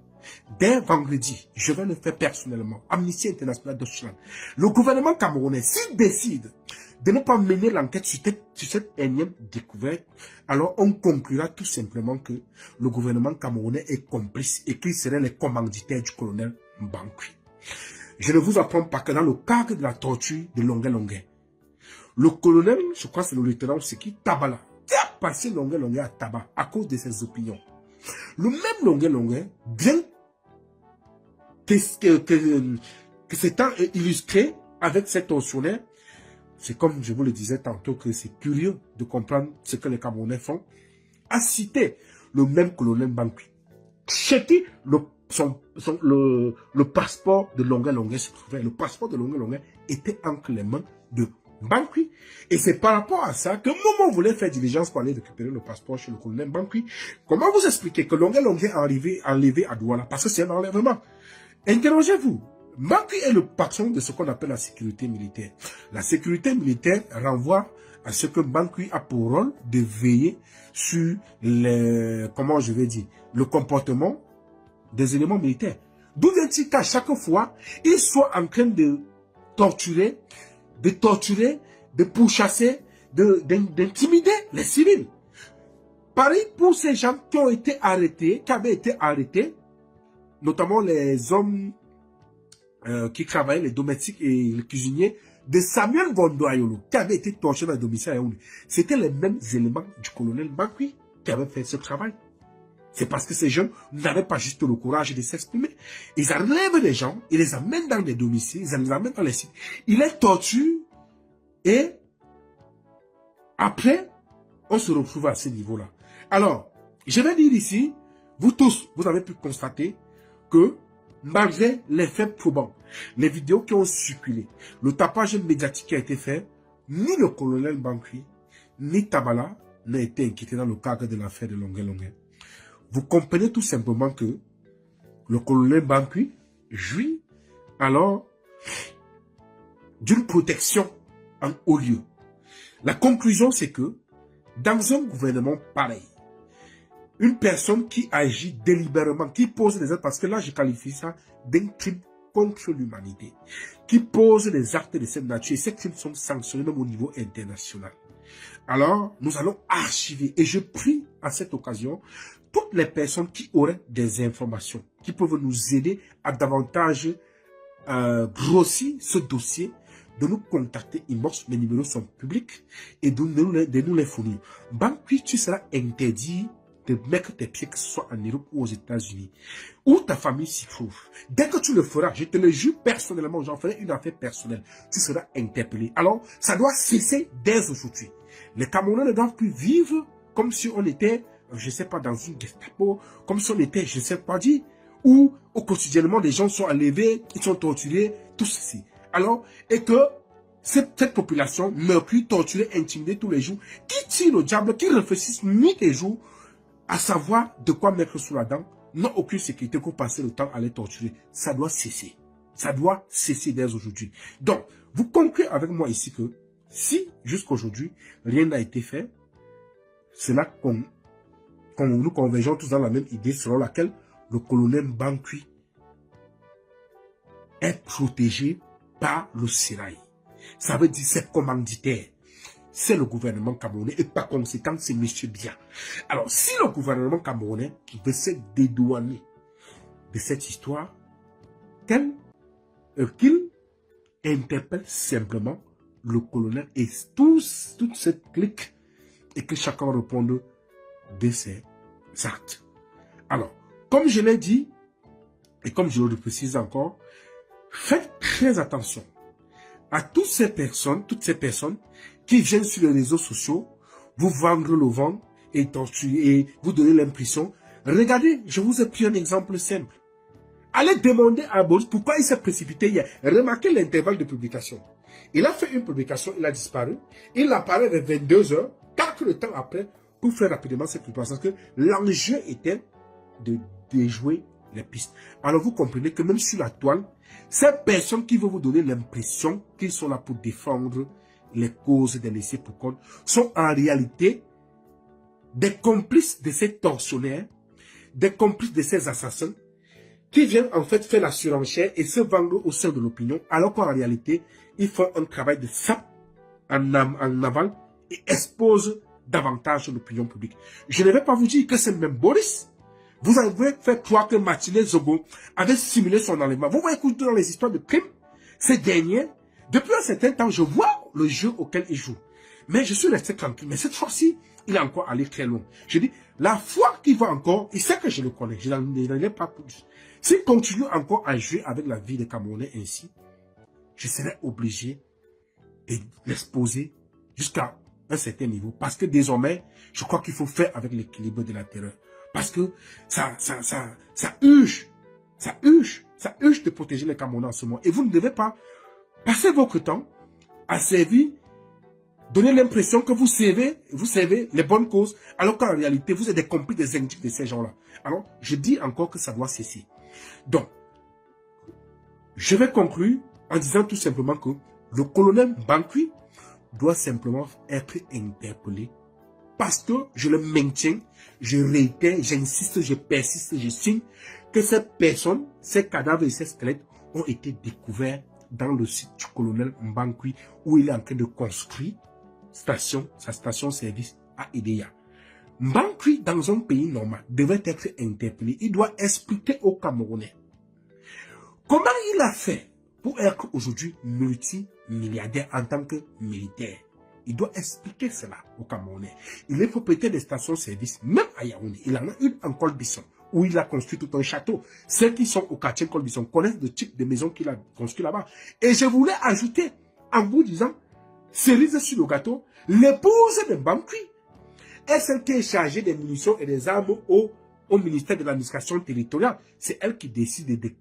Dès vendredi, je vais le faire personnellement. Amnesty International Deutschland. Le gouvernement camerounais, s'il décide de ne pas mener l'enquête sur cette énième découverte, alors on conclura tout simplement que le gouvernement camerounais est complice et qu'il serait les commanditaires du colonel Mbankwi. Je ne vous apprends pas que dans le cadre de la torture de Longué Longué, le colonel, je crois que c'est le lieutenant Seki Tabala, qui a passé Longué Longué à tabac à cause de ses opinions. Le même Longué Longué, bien que s'étant illustré avec cet tortionnaire, c'est comme je vous le disais tantôt que c'est curieux de comprendre ce que les Camerounais font, a cité le même colonel Mbankwi, chez qui le passeport de Longué Longué se trouvait. Le passeport de Longué Longué était entre les mains de Mbankwi. Et c'est par rapport à ça que Momo voulait faire diligence pour aller récupérer le passeport chez le colonel Mbankwi. Comment vous expliquer que Longué Longué est enlevé à Douala? Parce que c'est un enlèvement. Interrogez-vous. Mbankwi est le patron de ce qu'on appelle la sécurité militaire. La sécurité militaire renvoie à ce que Mbankwi a pour rôle de veiller sur le comportement des éléments militaires. D'où vient-il qu'à chaque fois, il soit en train de torturer, de pourchasser, d'intimider les civils. Pareil pour ces gens qui ont été arrêtés, qui avaient été arrêtés, notamment les hommes qui travaillaient, les domestiques et les cuisiniers de Samuel Gondo Ayolo, qui avait été torturé dans le domicile à Yaoundé. C'était les mêmes éléments du colonel Mbankwi qui avaient fait ce travail. C'est parce que ces jeunes n'avaient pas juste le courage de s'exprimer. Ils enlèvent les gens, ils les amènent dans des domiciles, ils les amènent dans les sites, ils les torturent et après, on se retrouve à ce niveau-là. Alors, je vais dire ici, vous tous, vous avez pu constater que malgré les faits probants, les vidéos qui ont circulé, le tapage médiatique qui a été fait, ni le colonel Mbankwi, ni Tabala n'a été inquiété dans le cadre de l'affaire de Longué Longué. Vous comprenez tout simplement que le colonel Mbankwi jouit alors d'une protection en haut lieu. La conclusion, c'est que dans un gouvernement pareil, une personne qui agit délibérément, qui pose des actes, parce que là je qualifie ça d'un crime contre l'humanité, qui pose des actes de cette nature, et ces crimes sont sanctionnés même au niveau international. Alors, nous allons archiver, et je prie à cette occasion toutes les personnes qui auraient des informations, qui peuvent nous aider à davantage grossir ce dossier, de nous contacter inbox, les numéros sont publics, et de nous les fournir. Banqui, tu seras interdit de mettre tes pieds, que ce soit en Europe ou aux États-Unis, où ta famille s'y trouve. Dès que tu le feras, je te le jure personnellement, j'en ferai une affaire personnelle, tu seras interpellé. Alors, ça doit cesser dès aujourd'hui. Les Camerounais ne doivent plus vivre comme si on était, je ne sais pas, dans une Gestapo, comme si on était, je ne sais pas dire, où au quotidiennement, les gens sont enlevés, ils sont torturés, tout ceci. Alors, et que cette population meurt plus, torturée, intimidée tous les jours, qui tire au diable, qui réfléchissent nuit et jour, à savoir de quoi mettre sous la dent, n'ont aucune sécurité pour passer le temps à les torturer. Ça doit cesser. Ça doit cesser dès aujourd'hui. Donc, vous concluez avec moi ici que si, jusqu'aujourd'hui, rien n'a été fait, c'est là qu'on nous convergeons tous dans la même idée selon laquelle le colonel Banqui est protégé par le Sérail. Ça veut dire c'est commanditaire. C'est le gouvernement camerounais et par conséquent, c'est monsieur bien. Alors, si le gouvernement camerounais veut se dédouaner de cette histoire, qu'il interpelle simplement le colonel et toute cette clique et que chacun réponde de ses actes. Alors, comme je l'ai dit, et comme je le précise encore, faites très attention à toutes ces personnes qui viennent sur les réseaux sociaux, vous vendre le vent et vous donner l'impression. Regardez, je vous ai pris un exemple simple. Allez demander à Boris pourquoi il s'est précipité hier. Remarquez l'intervalle de publication. Il a fait une publication, il a disparu. Il apparaît vers 22 h, quelques temps après, pour faire rapidement cette publication. Parce que l'enjeu était de déjouer les pistes. Alors vous comprenez que même sur la toile, ces personnes qui veulent vous donner l'impression qu'ils sont là pour défendre les causes des laissés pour compte sont en réalité des complices de ces tortionnaires, des complices de ces assassins qui viennent en fait faire la surenchère et se vendre au sein de l'opinion, alors qu'en réalité, ils font un travail de sape en aval et exposent davantage l'opinion publique. Je ne vais pas vous dire que c'est même Boris. Vous avez fait croire que Martinez Zogo avait simulé son enlèvement. Vous voyez que dans les histoires de crimes, ces derniers, depuis un certain temps, je vois le jeu auquel il joue. Mais je suis resté tranquille. Mais cette fois-ci, il est encore allé très loin. Je dis, la fois qu'il va encore, il sait que je le connais. Je n'en ai pas plus. S'il continue encore à jouer avec la vie des Camerounais ainsi, je serai obligé de l'exposer jusqu'à un certain niveau. Parce que désormais, je crois qu'il faut faire avec l'équilibre de la terreur. Parce que ça urge de protéger les Camerounais en ce moment. Et vous ne devez pas passer votre temps à servir, donner l'impression que vous servez les bonnes causes, alors qu'en réalité, vous êtes des complices des indices de ces gens-là. Alors, je dis encore que ça doit cesser. Donc, je vais conclure en disant tout simplement que le colonel Banqui doit simplement être interpellé parce que je le maintiens, je réitère, j'insiste, je persiste, je signe que ces personnes, ces cadavres et ces squelettes ont été découverts dans le site du colonel Banqui où il est en train de construire sa station-service à Edea. Banqui, dans un pays normal, devait être interpellé. Il doit expliquer aux Camerounais comment il a fait pour être aujourd'hui multimilliardaire en tant que militaire. Il doit expliquer cela aux Camerounais. Il est propriétaire des stations-service, même à Yaoundé. Il en a une en Col-Bisson, où il a construit tout un château. Ceux qui sont au quartier Col-Bisson connaissent le type de maison qu'il a construit là-bas. Et je voulais ajouter, en vous disant, cerise sur le gâteau, l'épouse de Banqui est celle qui est chargée des munitions et des armes au ministère de l'administration territoriale. C'est elle qui décide de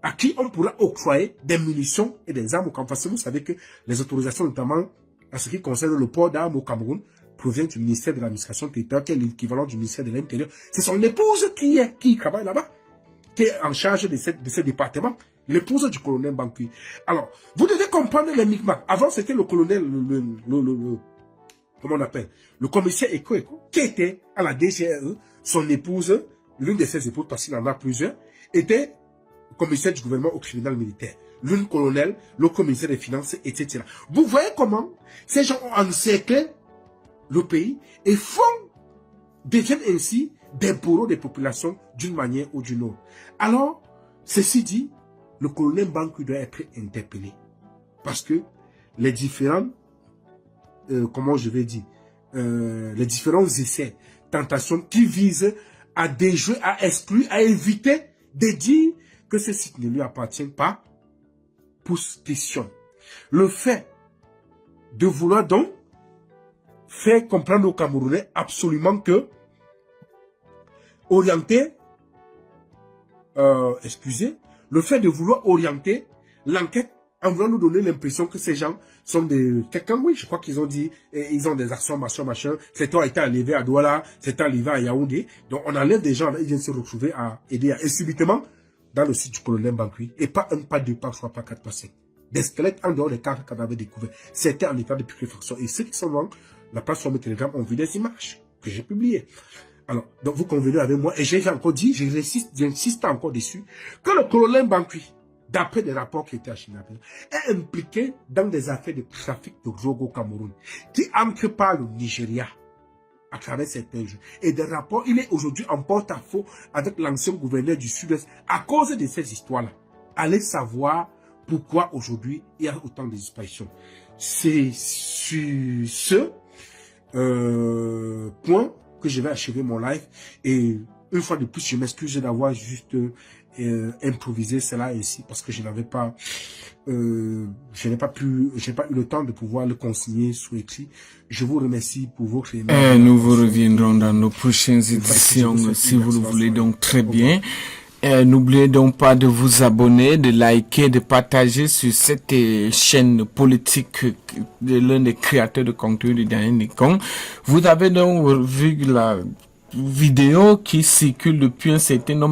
à qui on pourra octroyer des munitions et des armes au Cameroun. Parce que vous savez que les autorisations, notamment en ce qui concerne le port d'armes au Cameroun, proviennent du ministère de l'administration territoriale, qui est l'équivalent du ministère de l'Intérieur. C'est son épouse qui travaille là-bas, qui est en charge de ce département, l'épouse du colonel Banqui. Alors, vous devez comprendre les micmacs. Avant, c'était le colonel, comment on appelle, le commissaire Eko, qui était à la DGRE, son épouse, l'une de ses épouses, parce qu'il en a plusieurs, était commissaire du gouvernement au tribunal militaire. L'une colonel, l'autre commissaire des finances, etc. Vous voyez comment ces gens ont encerclé le pays et font deviennent ainsi des bourreaux des populations d'une manière ou d'une autre. Alors, ceci dit, le colonel Banqui doit être interpellé. Parce que les différents, comment je vais dire, les différents essais, tentations qui visent à déjouer, à exclure, à éviter de dire que ce site ne lui appartient pas, pose question. Le fait de vouloir donc faire comprendre aux Camerounais absolument que orienter, le fait de vouloir orienter l'enquête en voulant nous donner l'impression que ces gens sont des quelqu'un, oui, je crois qu'ils ont dit, ils ont des actions, machin, cet homme a été enlevé à Douala, cet homme enlevé à Yaoundé, donc on enlève des gens, ils viennent se retrouver à aider, et subitement, dans le site du colonel Banqui, et pas un, pas deux, pas trois, pas quatre, pas cinq. Des squelettes en dehors des cadres qu'on avait découverts. C'était en état de putréfaction. Et ceux qui sont dans la plateforme Telegram ont vu des images que j'ai publiées. Alors, donc vous convenez avec moi, et j'ai encore dit, j'insiste encore dessus, que le colonel Banqui, d'après des rapports qui étaient à Chinabé, est impliqué dans des affaires de trafic de drogue au Cameroun, qui entrent par le Nigeria, à travers ces pays. Et des rapports, il est aujourd'hui en porte-à-faux avec l'ancien gouverneur du Sud-Est, à cause de ces histoires-là. Allez savoir pourquoi aujourd'hui il y a autant de disparitions. C'est sur ce point que je vais achever mon live. Et une fois de plus, je m'excuse d'avoir juste improvisé cela ici parce que je n'avais pas, j'ai pas eu le temps de pouvoir le consigner sous écrit. Je vous remercie pour votre émission. Nous vous reviendrons dans nos prochaines éditions si vous le voulez donc très bien. N'oubliez donc pas de vous abonner, de liker, de partager sur cette chaîne politique de l'un des créateurs de contenu de Daniel Nicon. Vous avez donc vu la vidéo qui circule depuis un certain nombre